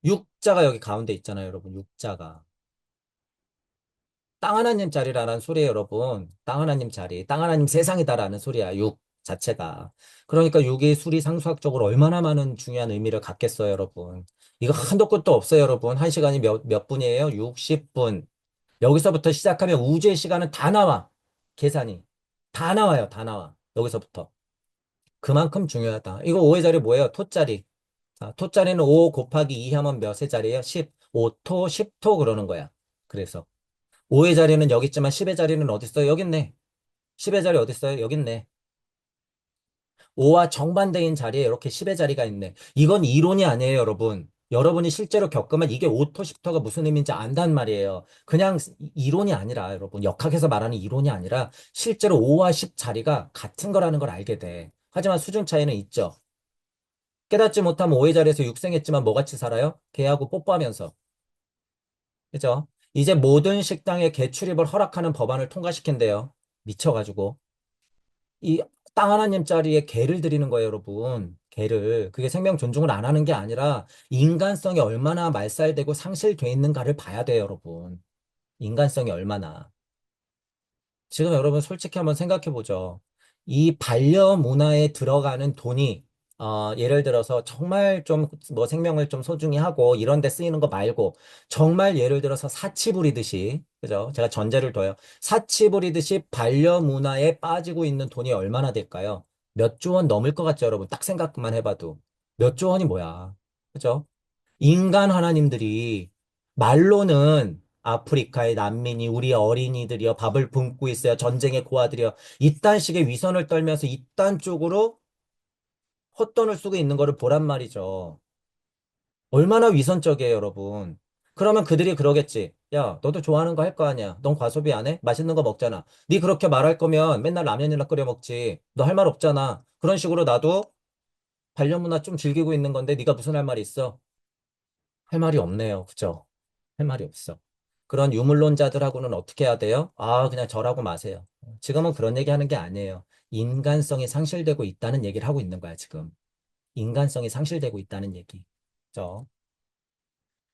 육자가 여기 가운데 있잖아요, 여러분. 육자가. 땅 하나님 자리라는 소리예요, 여러분. 땅 하나님 자리. 땅 하나님 세상이다라는 소리야, 육 자체가. 그러니까 육이 수리 상수학적으로 얼마나 많은 중요한 의미를 갖겠어요, 여러분. 이거 한도 끝도 없어요, 여러분. 한 시간이 몇 분이에요? 60분. 여기서부터 시작하면 우주의 시간은 다 나와. 계산이. 다 나와요, 다 나와. 여기서부터. 그만큼 중요하다. 이거 5의 자리 뭐예요? 토자리. 자, 토자리는 5 곱하기 2 하면 몇의 자리예요? 10. 5토, 10토 그러는 거야. 그래서 5의 자리는 여기 있지만 10의 자리는 어디 있어요? 여기 있네. 10의 자리 어디 있어요? 여기 있네. 5와 정반대인 자리에 이렇게 10의 자리가 있네. 이건 이론이 아니에요, 여러분. 여러분이 실제로 겪으면 이게 5토, 10토가 무슨 의미인지 안단 말이에요. 그냥 이론이 아니라, 여러분. 역학에서 말하는 이론이 아니라 실제로 5와 10 자리가 같은 거라는 걸 알게 돼. 하지만 수준 차이는 있죠. 깨닫지 못하면 5의 자리에서 육생했지만 뭐같이 살아요? 개하고 뽀뽀하면서. 그죠? 이제 모든 식당에 개출입을 허락하는 법안을 통과시킨대요. 미쳐가지고. 이 땅 하나님 자리에 개를 드리는 거예요, 여러분. 개를. 그게 생명 존중을 안 하는 게 아니라 인간성이 얼마나 말살되고 상실돼 있는가를 봐야 돼요, 여러분. 인간성이 얼마나. 지금 여러분 솔직히 한번 생각해 보죠. 이 반려 문화에 들어가는 돈이 예를 들어서 정말 좀 뭐 생명을 좀 소중히 하고 이런 데 쓰이는 거 말고 정말 예를 들어서 사치 부리듯이 그죠? 제가 전제를 둬요. 사치 부리듯이 반려 문화에 빠지고 있는 돈이 얼마나 될까요? 몇 조 원 넘을 것 같죠, 여러분? 딱 생각만 해봐도. 몇 조 원이 뭐야? 그죠? 인간 하나님들이 말로는 아프리카의 난민이 우리 어린이들이여 밥을 굶고 있어요. 전쟁의 고아들이여. 이딴 식의 위선을 떨면서 이딴 쪽으로 헛돈을 쓰고 있는 거를 보란 말이죠. 얼마나 위선적이에요, 여러분. 그러면 그들이 그러겠지. 야, 너도 좋아하는 거 할 거 아니야. 넌 과소비 안 해? 맛있는 거 먹잖아. 네 그렇게 말할 거면 맨날 라면이나 끓여 먹지. 너 할 말 없잖아. 그런 식으로 나도 반려문화 좀 즐기고 있는 건데 네가 무슨 할 말이 있어? 할 말이 없네요. 그죠? 할 말이 없어. 그런 유물론자들하고는 어떻게 해야 돼요? 아, 그냥 절하고 마세요. 지금은 그런 얘기 하는 게 아니에요. 인간성이 상실되고 있다는 얘기를 하고 있는 거야, 지금. 인간성이 상실되고 있다는 얘기. 그죠?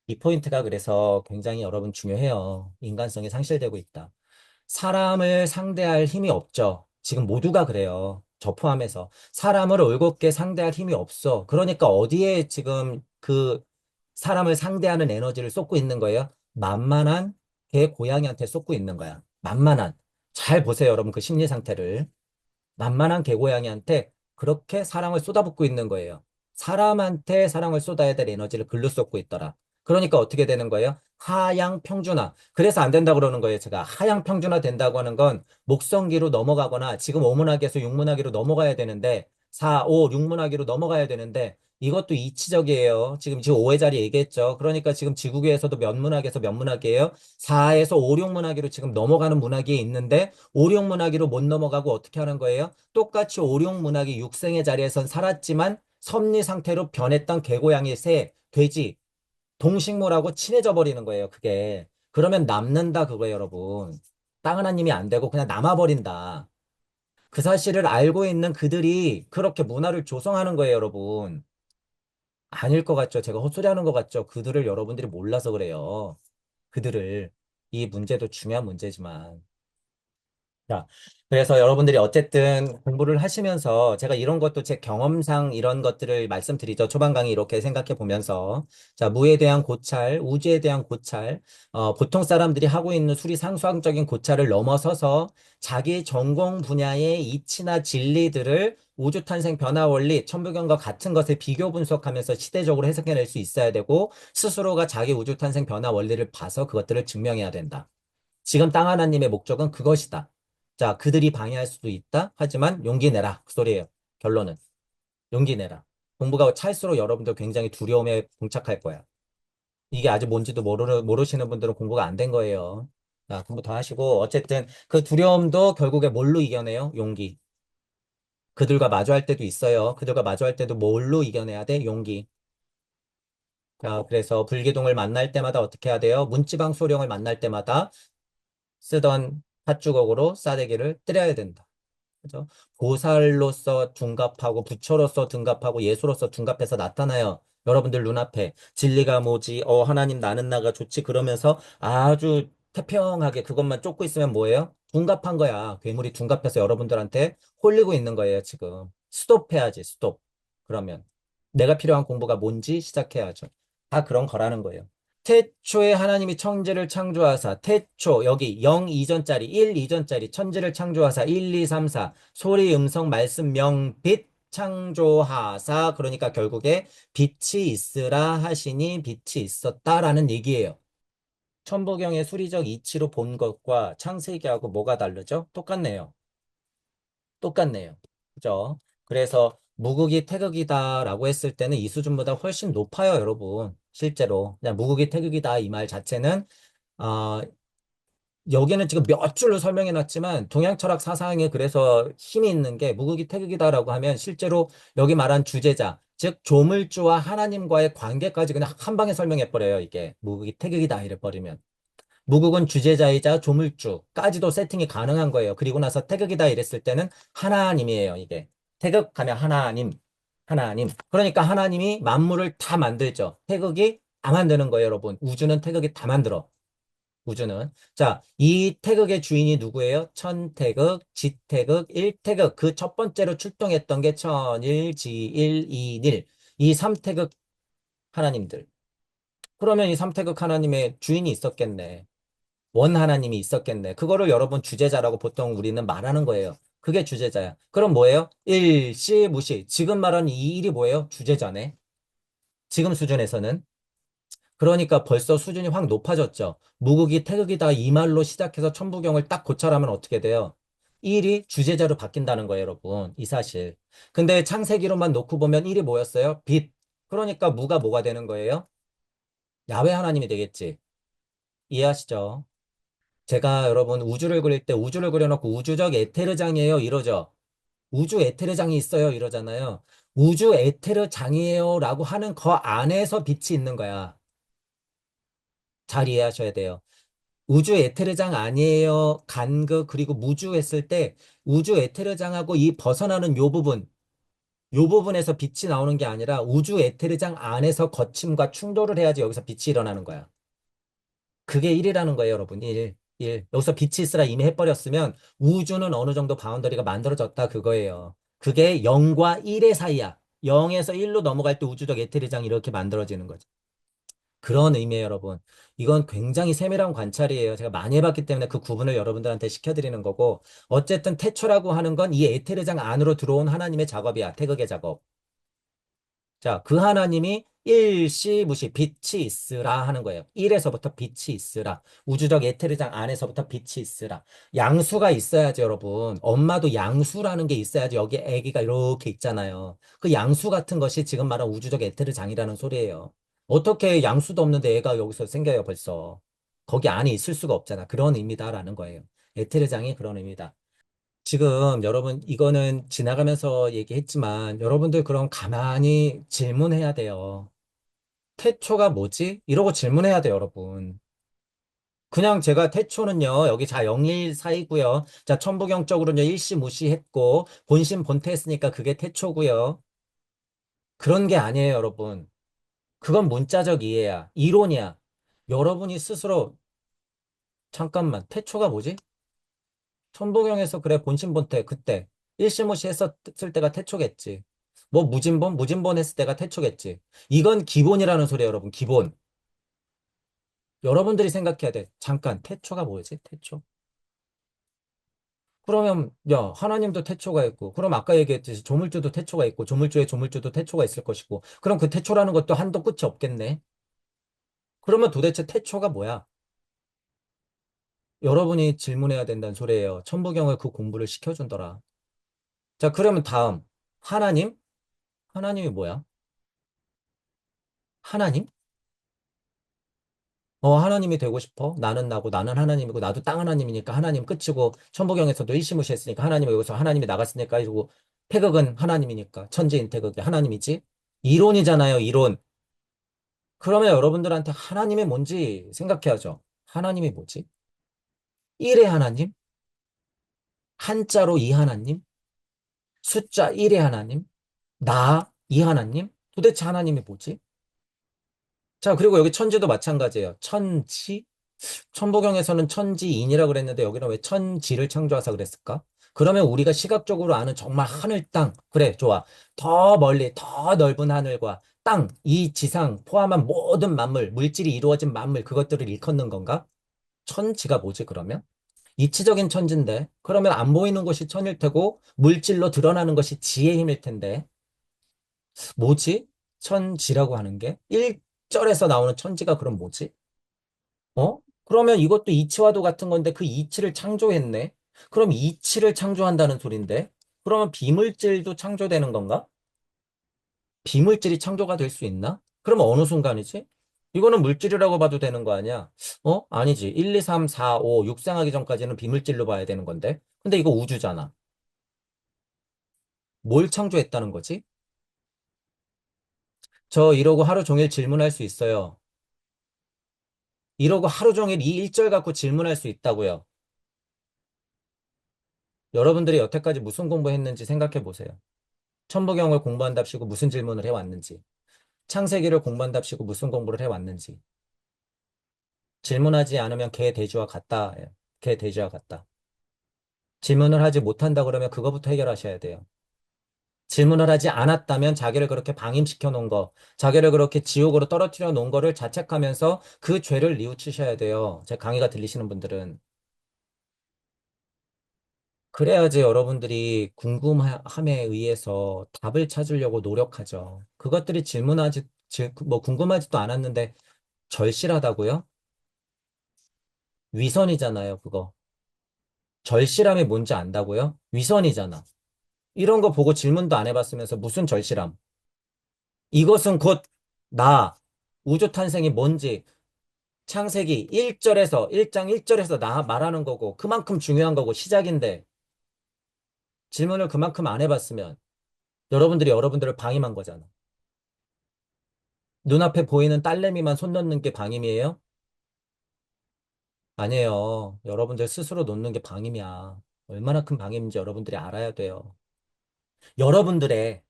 이 포인트가 그래서 굉장히 여러분 중요해요. 인간성이 상실되고 있다. 사람을 상대할 힘이 없죠. 지금 모두가 그래요. 저 포함해서. 사람을 올곧게 상대할 힘이 없어. 그러니까 어디에 지금 그 사람을 상대하는 에너지를 쏟고 있는 거예요? 만만한 개 고양이한테 쏟고 있는 거야. 만만한. 잘 보세요, 여러분. 그 심리 상태를. 만만한 개고양이한테 그렇게 사랑을 쏟아붓고 있는 거예요. 사람한테 사랑을 쏟아야 될 에너지를 글로 쏟고 있더라. 그러니까 어떻게 되는 거예요? 하향 평준화. 그래서 안 된다고 그러는 거예요, 제가. 하향 평준화 된다고 하는 건 목성기로 넘어가거나 지금 오문학에서 육문학기로 넘어가야 되는데 4, 5, 육문학기로 넘어가야 되는데 이것도 이치적이에요. 지금 5의 자리 얘기했죠. 그러니까 지금 지구계에서도 몇문학에서 몇문학이에요? 4에서 5, 6문학기로 지금 넘어가는 문학이 있는데 오룡문화기로 못 넘어가고 어떻게 하는 거예요? 똑같이 오룡문화기 육생의 자리에선 살았지만 섭리 상태로 변했던 개고양이, 새, 돼지, 동식물하고 친해져 버리는 거예요, 그게. 그러면 남는다, 그거예요, 여러분. 땅 하나님이 안 되고 그냥 남아버린다. 그 사실을 알고 있는 그들이 그렇게 문화를 조성하는 거예요, 여러분. 아닐 것 같죠? 제가 헛소리하는 것 같죠? 그들을 여러분들이 몰라서 그래요. 그들을. 이 문제도 중요한 문제지만. 자, 그래서 여러분들이 어쨌든 공부를 하시면서 제가 이런 것도 제 경험상 이런 것들을 말씀드리죠. 초반 강의 이렇게 생각해 보면서. 자, 무에 대한 고찰, 우주에 대한 고찰, 보통 사람들이 하고 있는 수리 상수학적인 고찰을 넘어서서 자기 전공 분야의 이치나 진리들을 우주 탄생 변화 원리, 천부경과 같은 것을 비교 분석하면서 시대적으로 해석해낼 수 있어야 되고, 스스로가 자기 우주 탄생 변화 원리를 봐서 그것들을 증명해야 된다. 지금 땅 하나님의 목적은 그것이다. 자, 그들이 방해할 수도 있다. 하지만 용기 내라. 그 소리예요. 결론은. 용기 내라. 공부가 찰수록 여러분들 굉장히 두려움에 봉착할 거야. 이게 아직 뭔지도 모르시는 분들은 공부가 안 된 거예요. 자, 공부 더 하시고, 어쨌든 그 두려움도 결국에 뭘로 이겨내요? 용기. 그들과 마주할 때도 있어요. 그들과 마주할 때도 뭘로 이겨내야 돼? 용기. 자, 그래서 불기둥을 만날 때마다 어떻게 해야 돼요? 문지방 소령을 만날 때마다 쓰던 팥주걱으로 싸대기를 때려야 된다. 그죠? 보살로서 둔갑하고 부처로서 둔갑하고 예수로서 둔갑해서 나타나요. 여러분들 눈앞에 진리가 뭐지? 하나님 나는 나가 좋지. 그러면서 아주 태평하게 그것만 쫓고 있으면 뭐예요? 둔갑한 거야. 괴물이 둔갑해서 여러분들한테 홀리고 있는 거예요, 지금. 스톱해야지, 스톱. 그러면 내가 필요한 공부가 뭔지 시작해야죠. 다 그런 거라는 거예요. 태초에 하나님이 천지를 창조하사, 태초, 여기 0 이전짜리, 1 이전짜리, 천지를 창조하사, 1, 2, 3, 4, 소리, 음성, 말씀, 명, 빛, 창조하사, 그러니까 결국에 빛이 있으라 하시니 빛이 있었다라는 얘기예요. 천부경의 수리적 이치로 본 것과 창세기하고 뭐가 다르죠? 똑같네요. 똑같네요. 그죠? 그래서 무극이 태극이다라고 했을 때는 이 수준보다 훨씬 높아요, 여러분. 실제로. 그냥 무극이 태극이다 이 말 자체는 어, 여기는 지금 몇 줄로 설명해 놨지만 동양 철학 사상에 그래서 힘이 있는 게 무극이 태극이다라고 하면 실제로 여기 말한 주제자, 즉 조물주와 하나님과의 관계까지 그냥 한 방에 설명해 버려요, 이게. 무극이 태극이다 이래 버리면. 무국은 주제자이자 조물주까지도 세팅이 가능한 거예요. 그리고 나서 태극이다 이랬을 때는 하나님이에요, 이게. 태극하면 하나님, 하나님. 그러니까 하나님이 만물을 다 만들죠. 태극이 다 만드는 거예요, 여러분. 우주는 태극이 다 만들어. 우주는. 자, 이 태극의 주인이 누구예요? 천태극, 지태극, 일태극. 그 첫 번째로 출동했던 게 천일, 지일, 이일. 이 삼태극 하나님들. 그러면 이 삼태극 하나님의 주인이 있었겠네. 원 하나님이 있었겠네. 그거를 여러분 주제자라고 보통 우리는 말하는 거예요. 그게 주제자야. 그럼 뭐예요? 일시 무시. 지금 말하는 이 일이 뭐예요? 주제자네. 지금 수준에서는. 그러니까 벌써 수준이 확 높아졌죠. 무극이 태극이다 이 말로 시작해서 천부경을 딱 고찰하면 어떻게 돼요? 이 일이 주제자로 바뀐다는 거예요, 여러분. 이 사실. 근데 창세기로만 놓고 보면 일이 뭐였어요? 빛. 그러니까 무가 뭐가 되는 거예요? 야훼 하나님이 되겠지. 이해하시죠? 제가 여러분 우주를 그릴 때 우주를 그려놓고 우주적 에테르장이에요 이러죠. 우주 에테르장이 있어요 이러잖아요. 우주 에테르장이에요 라고 하는 거 안에서 빛이 있는 거야. 잘 이해하셔야 돼요. 우주 에테르장 아니에요 간극 그리고 무주 했을 때 우주 에테르장하고 이 벗어나는 요 부분에서 빛이 나오는 게 아니라 우주 에테르장 안에서 거침과 충돌을 해야지 여기서 빛이 일어나는 거야. 그게 1이라는 거예요, 여러분. 1. 1. 여기서 빛이 있으라 이미 해버렸으면 우주는 어느 정도 바운더리가 만들어졌다 그거예요. 그게 0과 1의 사이야. 0에서 1로 넘어갈 때 우주적 에테리장이 이렇게 만들어지는 거죠. 그런 의미예요, 여러분. 이건 굉장히 세밀한 관찰이에요. 제가 많이 해봤기 때문에 그 구분을 여러분들한테 시켜드리는 거고 어쨌든 태초라고 하는 건 이 에테르장 안으로 들어온 하나님의 작업이야. 태극의 작업. 자, 그 하나님이 일시무시 빛이 있으라 하는 거예요. 1에서부터 빛이 있으라. 우주적 에테르장 안에서부터 빛이 있으라. 양수가 있어야지, 여러분. 엄마도 양수라는 게 있어야지. 여기 아기가 이렇게 있잖아요. 그 양수 같은 것이 지금 말한 우주적 에테르장이라는 소리예요. 어떻게 양수도 없는데 애가 여기서 생겨요, 벌써. 거기 안에 있을 수가 없잖아. 그런 의미다라는 거예요. 에테르장이 그런 의미다. 지금 여러분 이거는 지나가면서 얘기했지만 여러분들 그럼 가만히 질문해야 돼요. 태초가 뭐지? 이러고 질문해야 돼요, 여러분. 그냥 제가 태초는요, 여기 자 영일 사이고요. 자 천부경적으로는 일시무시했고 본심 본태했으니까 그게 태초고요. 그런 게 아니에요, 여러분. 그건 문자적 이해야. 이론이야. 여러분이 스스로 잠깐만 태초가 뭐지? 천부경에서 그래 본심본태 그때 일시무시 했었을 때가 태초겠지. 뭐 무진본 했을 때가 태초겠지. 이건 기본이라는 소리야, 여러분. 기본. 여러분들이 생각해야 돼. 잠깐, 태초가 뭐지? 태초. 그러면 야, 하나님도 태초가 있고, 그럼 아까 얘기했듯이 조물주도 태초가 있고, 조물주의 조물주도 태초가 있을 것이고, 그럼 그 태초라는 것도 한도 끝이 없겠네. 그러면 도대체 태초가 뭐야? 여러분이 질문해야 된다는 소리예요. 천부경을 그 공부를 시켜준더라. 자, 그러면 다음. 하나님? 하나님이 뭐야? 하나님? 하나님이 되고 싶어? 나는 나고, 나는 하나님이고, 나도 땅 하나님이니까 하나님 끝이고, 천부경에서도 일시무시했으니까 하나님이 여기서 하나님이 나갔으니까, 이러고, 태극은 하나님이니까, 천지인 태극이 하나님이지? 이론이잖아요, 이론. 그러면 여러분들한테 하나님이 뭔지 생각해야죠. 하나님이 뭐지? 1의 하나님? 한자로 이 하나님? 숫자 1의 하나님? 나, 이 하나님? 도대체 하나님이 뭐지? 자, 그리고 여기 천지도 마찬가지예요. 천지? 천부경에서는 천지인이라 그랬는데 여기는 왜 천지를 창조하사 그랬을까? 그러면 우리가 시각적으로 아는 정말 하늘, 땅. 그래, 좋아. 더 멀리, 더 넓은 하늘과 땅, 이 지상 포함한 모든 만물, 물질이 이루어진 만물, 그것들을 일컫는 건가? 천지가 뭐지, 그러면? 이치적인 천지인데, 그러면 안 보이는 것이 천일 테고, 물질로 드러나는 것이 지의 힘일 텐데, 뭐지? 천지라고 하는 게? 1절에서 나오는 천지가 그럼 뭐지? 그러면 이것도 이치와도 같은 건데 그 이치를 창조했네? 그럼 이치를 창조한다는 소린데? 그러면 비물질도 창조되는 건가? 비물질이 창조가 될 수 있나? 그러면 어느 순간이지? 이거는 물질이라고 봐도 되는 거 아니야? 아니지. 1, 2, 3, 4, 5, 6 생하기 전까지는 비물질로 봐야 되는 건데. 근데 이거 우주잖아. 뭘 창조했다는 거지? 저 이러고 하루 종일 질문할 수 있어요. 이러고 하루 종일 이 1절 갖고 질문할 수 있다고요. 여러분들이 여태까지 무슨 공부했는지 생각해 보세요. 천부경을 공부한답시고 무슨 질문을 해왔는지, 창세기를 공부한답시고 무슨 공부를 해왔는지, 질문하지 않으면 개 돼지와 같다. 개 돼지와 같다. 질문을 하지 못한다 그러면 그거부터 해결하셔야 돼요. 질문을 하지 않았다면 자기를 그렇게 방임시켜 놓은 거, 자기를 그렇게 지옥으로 떨어뜨려 놓은 거를 자책하면서 그 죄를 뉘우치셔야 돼요. 제 강의가 들리시는 분들은. 그래야지 여러분들이 궁금함에 의해서 답을 찾으려고 노력하죠. 그것들이 뭐 궁금하지도 않았는데 절실하다고요? 위선이잖아요, 그거. 절실함이 뭔지 안다고요? 위선이잖아. 이런 거 보고 질문도 안 해봤으면서 무슨 절실함? 이것은 곧 나, 우주 탄생이 뭔지 창세기 1절에서, 1장 1절에서 나 말하는 거고 그만큼 중요한 거고 시작인데 질문을 그만큼 안 해봤으면 여러분들이 여러분들을 방임한 거잖아. 눈앞에 보이는 딸내미만 손 놓는 게 방임이에요? 아니에요. 여러분들 스스로 놓는 게 방임이야. 얼마나 큰 방임인지 여러분들이 알아야 돼요. 여러분들의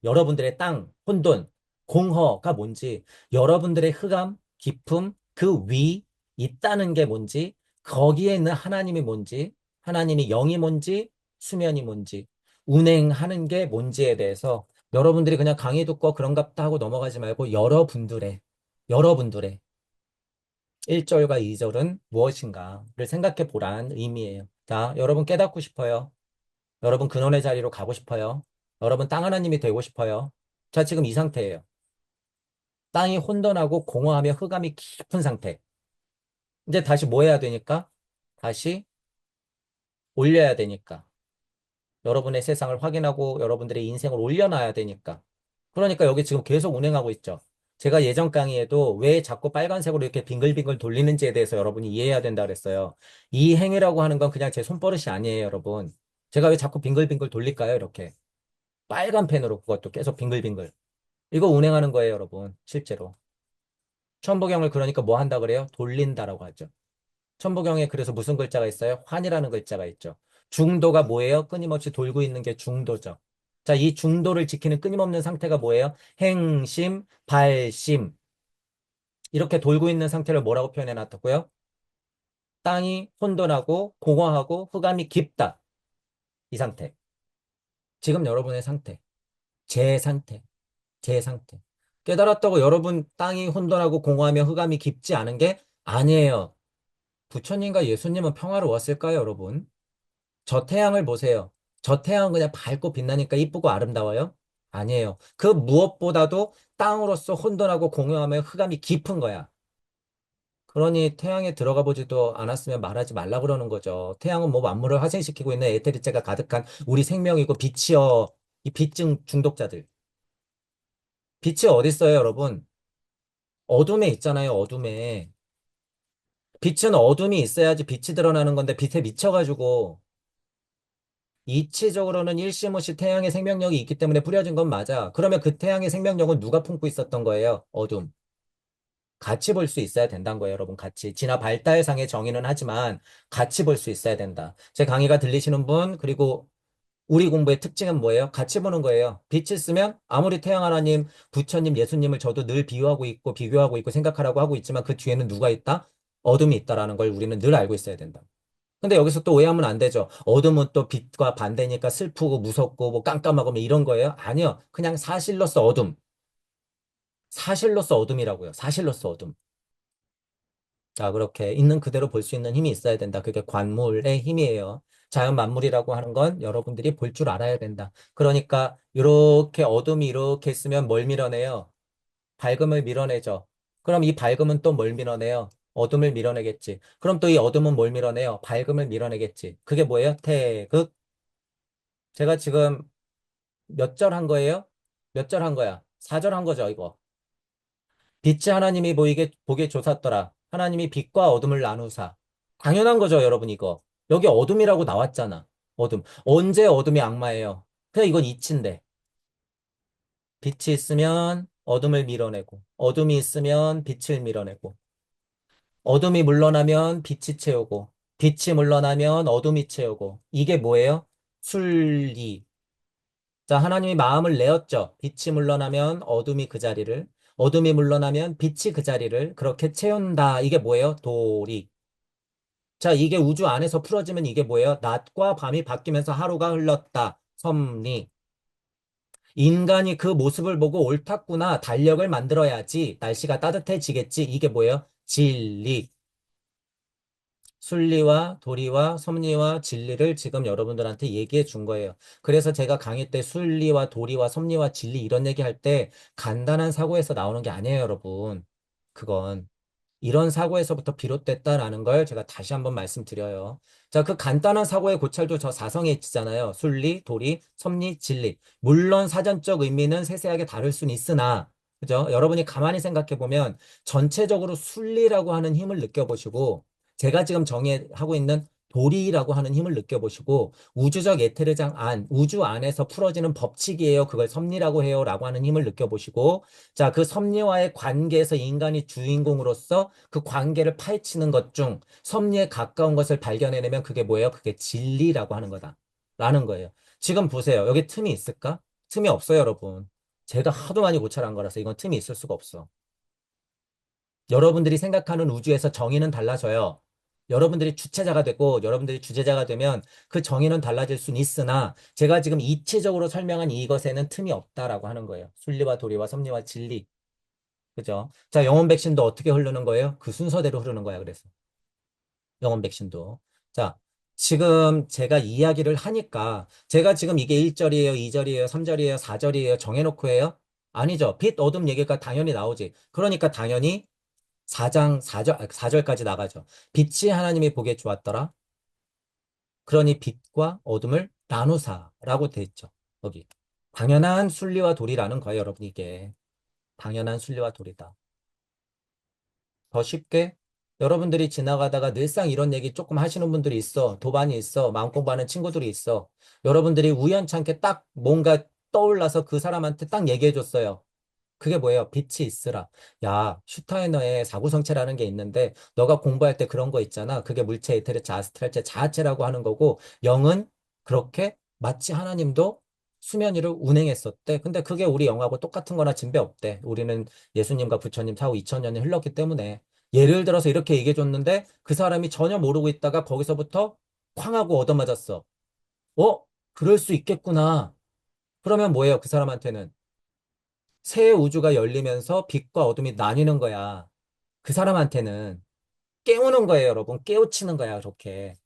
땅, 혼돈, 공허가 뭔지, 여러분들의 흑암, 깊음, 그 위, 있다는 게 뭔지, 거기에 있는 하나님이 뭔지, 하나님이 영이 뭔지, 수면이 뭔지, 운행하는 게 뭔지에 대해서 여러분들이 그냥 강의 듣고 그런갑다 하고 넘어가지 말고 여러분들의 1절과 2절은 무엇인가를 생각해 보란 의미예요. 자, 여러분 깨닫고 싶어요. 여러분 근원의 자리로 가고 싶어요. 여러분 땅 하나님이 되고 싶어요. 자, 지금 이 상태예요. 땅이 혼돈하고 공허하며 흑암이 깊은 상태. 이제 다시 뭐 해야 되니까? 다시 올려야 되니까. 여러분의 세상을 확인하고 여러분들의 인생을 올려놔야 되니까. 그러니까 여기 지금 계속 운행하고 있죠. 제가 예전 강의에도 왜 자꾸 빨간색으로 이렇게 빙글빙글 돌리는지에 대해서 여러분이 이해해야 된다 그랬어요. 이 행위라고 하는 건 그냥 제 손버릇이 아니에요, 여러분. 제가 왜 자꾸 빙글빙글 돌릴까요, 이렇게? 빨간 펜으로 그것도 계속 빙글빙글. 이거 운행하는 거예요, 여러분. 실제로. 천부경을 그러니까 뭐 한다 그래요? 돌린다라고 하죠. 천부경에 그래서 무슨 글자가 있어요? 환이라는 글자가 있죠. 중도가 뭐예요? 끊임없이 돌고 있는 게 중도죠. 자, 이 중도를 지키는 끊임없는 상태가 뭐예요? 행심, 발심. 이렇게 돌고 있는 상태를 뭐라고 표현해 놨다고요? 땅이 혼돈하고 공허하고 흑암이 깊다. 이 상태. 지금 여러분의 상태. 제 상태. 제 상태. 깨달았다고 여러분 땅이 혼돈하고 공허하며 흑암이 깊지 않은 게 아니에요. 부처님과 예수님은 평화로웠을까요, 여러분? 저 태양을 보세요. 저 태양은 그냥 밝고 빛나니까 이쁘고 아름다워요? 아니에요. 그 무엇보다도 땅으로서 혼돈하고 공허하며 흑암이 깊은 거야. 그러니 태양에 들어가 보지도 않았으면 말하지 말라 그러는 거죠. 태양은 뭐 만물을 화생시키고 있는 에테리체가 가득한 우리 생명이고 빛이여. 이 빛증 중독자들. 빛이 어디 있어요, 여러분? 어둠에 있잖아요, 어둠에. 빛은 어둠이 있어야지 빛이 드러나는 건데 빛에 미쳐가지고 이치적으로는 일시무시 태양의 생명력이 있기 때문에 뿌려진 건 맞아. 그러면 그 태양의 생명력은 누가 품고 있었던 거예요? 어둠. 같이 볼 수 있어야 된다는 거예요, 여러분. 같이. 진화 발달상의 정의는 하지만 같이 볼 수 있어야 된다. 제 강의가 들리시는 분, 그리고 우리 공부의 특징은 뭐예요? 같이 보는 거예요. 빛이 있으면 아무리 태양 하나님, 부처님, 예수님을 저도 늘 비유하고 있고 비교하고 있고 생각하라고 하고 있지만 그 뒤에는 누가 있다? 어둠이 있다라는 걸 우리는 늘 알고 있어야 된다. 근데 여기서 또 오해하면 안 되죠. 어둠은 또 빛과 반대니까 슬프고 무섭고 뭐 깜깜하고 뭐 이런 거예요? 아니요. 그냥 사실로서 어둠. 사실로서 어둠이라고요. 사실로서 어둠. 자, 그렇게 있는 그대로 볼 수 있는 힘이 있어야 된다. 그게 관물의 힘이에요. 자연 만물이라고 하는 건 여러분들이 볼 줄 알아야 된다. 그러니까 이렇게 어둠이 이렇게 있으면 뭘 밀어내요? 밝음을 밀어내죠. 그럼 이 밝음은 또 뭘 밀어내요? 어둠을 밀어내겠지. 그럼 또 이 어둠은 뭘 밀어내요? 밝음을 밀어내겠지. 그게 뭐예요? 태극. 제가 지금 몇 절 한 거예요? 몇 절 한 거야? 4절 한 거죠, 이거. 빛이 하나님이 보게 조샀더라. 하나님이 빛과 어둠을 나누사. 당연한 거죠, 여러분, 이거. 여기 어둠이라고 나왔잖아. 어둠. 언제 어둠이 악마예요? 그냥 이건 이치인데. 빛이 있으면 어둠을 밀어내고, 어둠이 있으면 빛을 밀어내고, 어둠이 물러나면 빛이 채우고, 빛이 물러나면 어둠이 채우고, 이게 뭐예요? 순리. 자, 하나님이 마음을 내었죠. 빛이 물러나면 어둠이 그 자리를, 어둠이 물러나면 빛이 그 자리를 그렇게 채운다. 이게 뭐예요? 도리. 자, 이게 우주 안에서 풀어지면 이게 뭐예요? 낮과 밤이 바뀌면서 하루가 흘렀다. 섭리. 인간이 그 모습을 보고 옳았구나. 달력을 만들어야지. 날씨가 따뜻해지겠지. 이게 뭐예요? 진리. 순리와 도리와 섭리와 진리를 지금 여러분들한테 얘기해 준 거예요. 그래서 제가 강의 때 순리와 도리와 섭리와 진리 이런 얘기 할 때 간단한 사고에서 나오는 게 아니에요, 여러분. 그건. 이런 사고에서부터 비롯됐다라는 걸 제가 다시 한번 말씀드려요. 자, 그 간단한 사고의 고찰도 저 사성에 있잖아요. 순리, 도리, 섭리, 진리. 물론 사전적 의미는 세세하게 다를 수는 있으나, 그죠? 여러분이 가만히 생각해 보면 전체적으로 순리라고 하는 힘을 느껴보시고, 제가 지금 정의하고 있는 도리라고 하는 힘을 느껴보시고, 우주적 에테르장 안, 우주 안에서 풀어지는 법칙이에요. 그걸 섭리라고 해요. 라고 하는 힘을 느껴보시고, 자, 그 섭리와의 관계에서 인간이 주인공으로서 그 관계를 파헤치는 것 중 섭리에 가까운 것을 발견해내면 그게 뭐예요? 그게 진리라고 하는 거다. 라는 거예요. 지금 보세요. 여기 틈이 있을까? 틈이 없어요, 여러분. 제가 하도 많이 고찰한 거라서 이건 틈이 있을 수가 없어. 여러분들이 생각하는 우주에서 정의는 달라져요. 여러분들이 주체자가 되고 여러분들이 주제자가 되면 그 정의는 달라질 수는 있으나 제가 지금 이치적으로 설명한 이것에는 틈이 없다라고 하는 거예요. 순리와 도리와 섭리와 진리. 그죠? 자, 영혼 백신도 어떻게 흐르는 거예요? 그 순서대로 흐르는 거야, 그래서. 영혼 백신도. 자, 지금 제가 이야기를 하니까, 제가 지금 이게 1절이에요, 2절이에요, 3절이에요, 4절이에요, 정해놓고 해요? 아니죠. 빛, 어둠 얘기가 당연히 나오지. 그러니까 당연히 4장, 4절까지 나가죠. 빛이 하나님이 보기에 좋았더라. 그러니 빛과 어둠을 나누사라고 돼 있죠. 여기. 당연한 순리와 도리라는 거예요, 여러분, 이게. 당연한 순리와 도리다. 더 쉽게 여러분들이 지나가다가 늘상 이런 얘기 조금 하시는 분들이 있어. 도반이 있어. 마음 공부하는 친구들이 있어. 여러분들이 우연찮게 딱 뭔가 떠올라서 그 사람한테 딱 얘기해 줬어요. 그게 뭐예요? 빛이 있으라. 야, 슈타이너의 사구성체라는 게 있는데 너가 공부할 때 그런 거 있잖아. 그게 물체, 에테르체, 아스트랄체, 자아체라고 하는 거고 영은 그렇게 마치 하나님도 수면 위를 운행했었대. 근데 그게 우리 영하고 똑같은 거나 진배 없대. 우리는 예수님과 부처님 사후 2000년이 흘렀기 때문에 예를 들어서 이렇게 얘기해 줬는데 그 사람이 전혀 모르고 있다가 거기서부터 쾅 하고 얻어맞았어. 어? 그럴 수 있겠구나. 그러면 뭐예요? 그 사람한테는 새 우주가 열리면서 빛과 어둠이 나뉘는 거야. 그 사람한테는 깨우는 거예요, 여러분. 깨우치는 거야, 그렇게.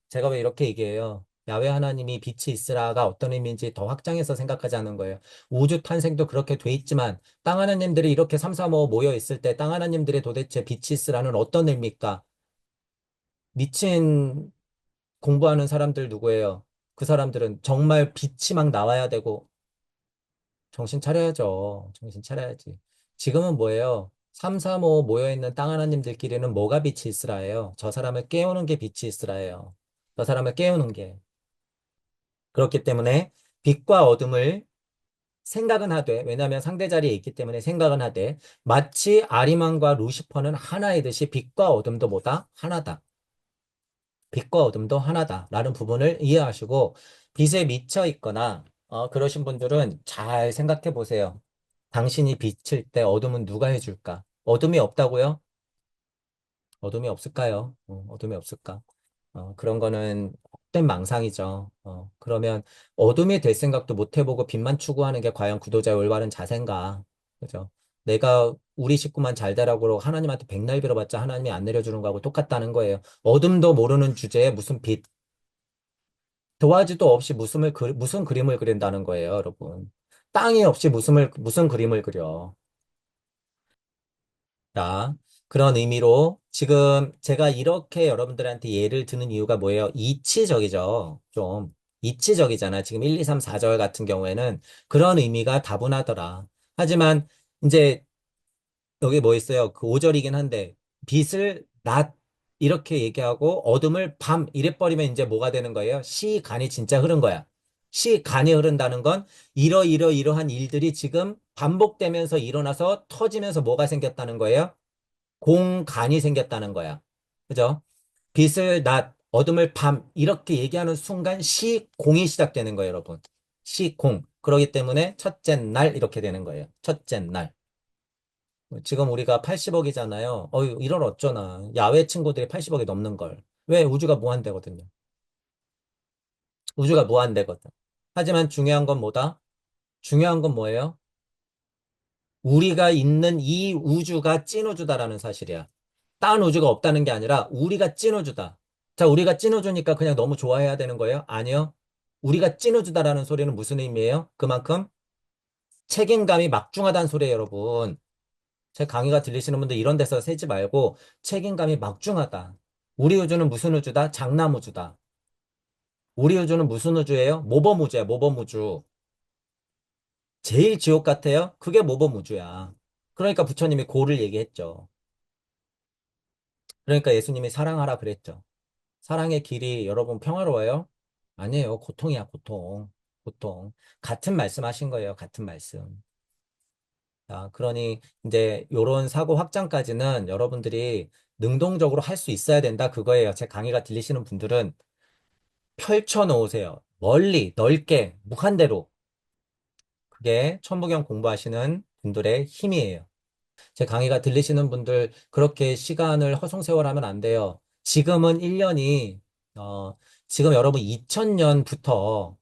제가 왜 이렇게 얘기해요? 야훼 하나님이 빛이 있으라가 어떤 의미인지 더 확장해서 생각하자는 거예요. 우주 탄생도 그렇게 돼 있지만 땅 하나님들이 이렇게 삼삼오오 모여 있을 때 땅 하나님들이 도대체 빛이 있으라는 어떤 의미일까? 미친 공부하는 사람들 누구예요? 그 사람들은 정말 빛이 막 나와야 되고 정신 차려야죠. 정신 차려야지. 지금은 뭐예요? 삼삼오오 모여있는 땅 하나님들끼리는 뭐가 빛이 있으라예요? 저 사람을 깨우는 게 빛이 있으라예요. 저 사람을 깨우는 게. 그렇기 때문에 빛과 어둠을 생각은 하되, 왜냐하면 상대 자리에 있기 때문에 생각은 하되, 마치 아리만과 루시퍼는 하나이듯이 빛과 어둠도 뭐다? 하나다. 빛과 어둠도 하나다라는 부분을 이해하시고, 빛에 미쳐 있거나, 그러신 분들은 잘 생각해 보세요. 당신이 빛일 때 어둠은 누가 해줄까? 어둠이 없다고요? 어둠이 없을까요? 어둠이 없을까? 그런 거는 헛된 망상이죠. 그러면 어둠이 될 생각도 못 해보고 빛만 추구하는 게 과연 구도자의 올바른 자세인가? 그죠? 내가 우리 식구만 잘 되라고 하나님한테 백날 빌어봤자 하나님이 안 내려주는 거하고 똑같다는 거예요. 어둠도 모르는 주제에 무슨 빛, 도화지도 없이 무슨 그림을 그린다는 거예요, 여러분. 땅이 없이 무슨 그림을 그려. 자, 그런 의미로 지금 제가 이렇게 여러분들한테 예를 드는 이유가 뭐예요? 이치적이죠. 좀 이치적이잖아. 지금 1, 2, 3, 4절 같은 경우에는 그런 의미가 다분하더라. 하지만 이제 여기 뭐 있어요? 그 5절이긴 한데 빛을 낮 이렇게 얘기하고 어둠을 밤 이래 버리면 이제 뭐가 되는 거예요? 시간이 진짜 흐른 거야. 시간이 흐른다는 건 이러이러이러한 일들이 지금 반복되면서 일어나서 터지면서 뭐가 생겼다는 거예요? 공간이 생겼다는 거야. 그죠? 빛을 낮, 어둠을 밤, 이렇게 얘기하는 순간 시공이 시작되는 거예요, 여러분. 시공. 그러기 때문에 첫째 날 이렇게 되는 거예요. 첫째 날. 지금 우리가 80억이잖아요. 어휴, 이럴 어쩌나. 야외 친구들이 80억이 넘는 걸. 왜? 우주가 무한대거든요. 우주가 무한대거든. 하지만 중요한 건 뭐다? 중요한 건 뭐예요? 우리가 있는 이 우주가 찐 우주다라는 사실이야. 딴 우주가 없다는 게 아니라 우리가 찐 우주다. 자, 우리가 찐 우주니까 그냥 너무 좋아해야 되는 거예요? 아니요. 우리가 찐 우주다라는 소리는 무슨 의미예요? 그만큼 책임감이 막중하다는 소리예요, 여러분. 제 강의가 들리시는 분들 이런 데서 세지 말고 책임감이 막중하다. 우리 우주는 무슨 우주다? 장남 우주다. 우리 우주는 무슨 우주예요? 모범 우주야, 모범 우주. 제일 지옥 같아요? 그게 모범 우주야. 그러니까 부처님이 고를 얘기했죠. 그러니까 예수님이 사랑하라 그랬죠. 사랑의 길이 여러분 평화로워요? 아니에요. 고통이야, 고통. 고통. 같은 말씀 하신 거예요. 같은 말씀. 자, 그러니 이제 요런 사고 확장까지는 여러분들이 능동적으로 할 수 있어야 된다. 그거예요. 제 강의가 들리시는 분들은 펼쳐 놓으세요. 멀리, 넓게, 무한대로. 그게 천부경 공부하시는 분들의 힘이에요. 제 강의가 들리시는 분들 그렇게 시간을 허송세월하면 안 돼요. 지금은 1년이 지금 여러분 2000년부터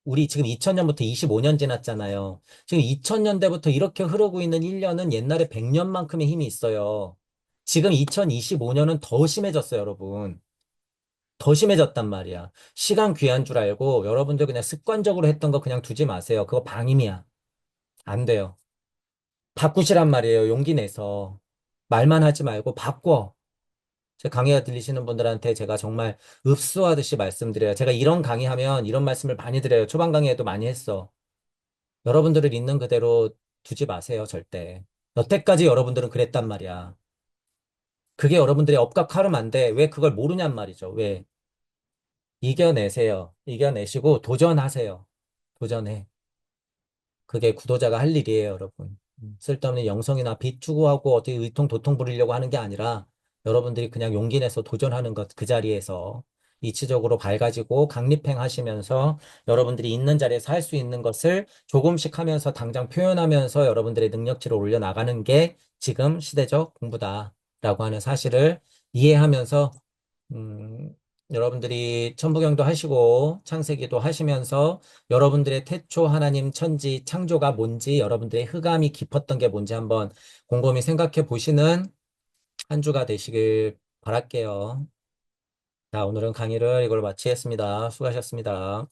우리 지금 2000년부터 25년 지났잖아요. 지금 2000년대부터 이렇게 흐르고 있는 1년은 옛날에 100년만큼의 힘이 있어요. 지금 2025년은 더 심해졌어요, 여러분. 더 심해졌단 말이야. 시간 귀한 줄 알고 여러분들 그냥 습관적으로 했던 거 그냥 두지 마세요. 그거 방임이야. 안 돼요. 바꾸시란 말이에요. 용기 내서. 말만 하지 말고 바꿔. 제 강의가 들리시는 분들한테 제가 정말 읍수하듯이 말씀드려요. 제가 이런 강의하면 이런 말씀을 많이 드려요. 초반 강의에도 많이 했어. 여러분들을 있는 그대로 두지 마세요, 절대. 여태까지 여러분들은 그랬단 말이야. 그게 여러분들의 업각하루만데 왜 그걸 모르냔 말이죠. 왜? 이겨내세요. 이겨내시고 도전하세요. 도전해. 그게 구도자가 할 일이에요, 여러분. 쓸데없는 영성이나 빚 추구하고 어디 의통 도통 부리려고 하는 게 아니라 여러분들이 그냥 용기 내서 도전하는 것 그 자리에서 이치적으로 밝아지고 강립행 하시면서 여러분들이 있는 자리에서 할 수 있는 것을 조금씩 하면서 당장 표현하면서 여러분들의 능력치를 올려나가는 게 지금 시대적 공부다라고 하는 사실을 이해하면서 음, 여러분들이 천부경도 하시고 창세기도 하시면서 여러분들의 태초 하나님 천지 창조가 뭔지 여러분들의 흑암이 깊었던 게 뭔지 한번 곰곰이 생각해 보시는 한 주가 되시길 바랄게요. 자, 오늘은 강의를 이걸 마치겠습니다. 수고하셨습니다.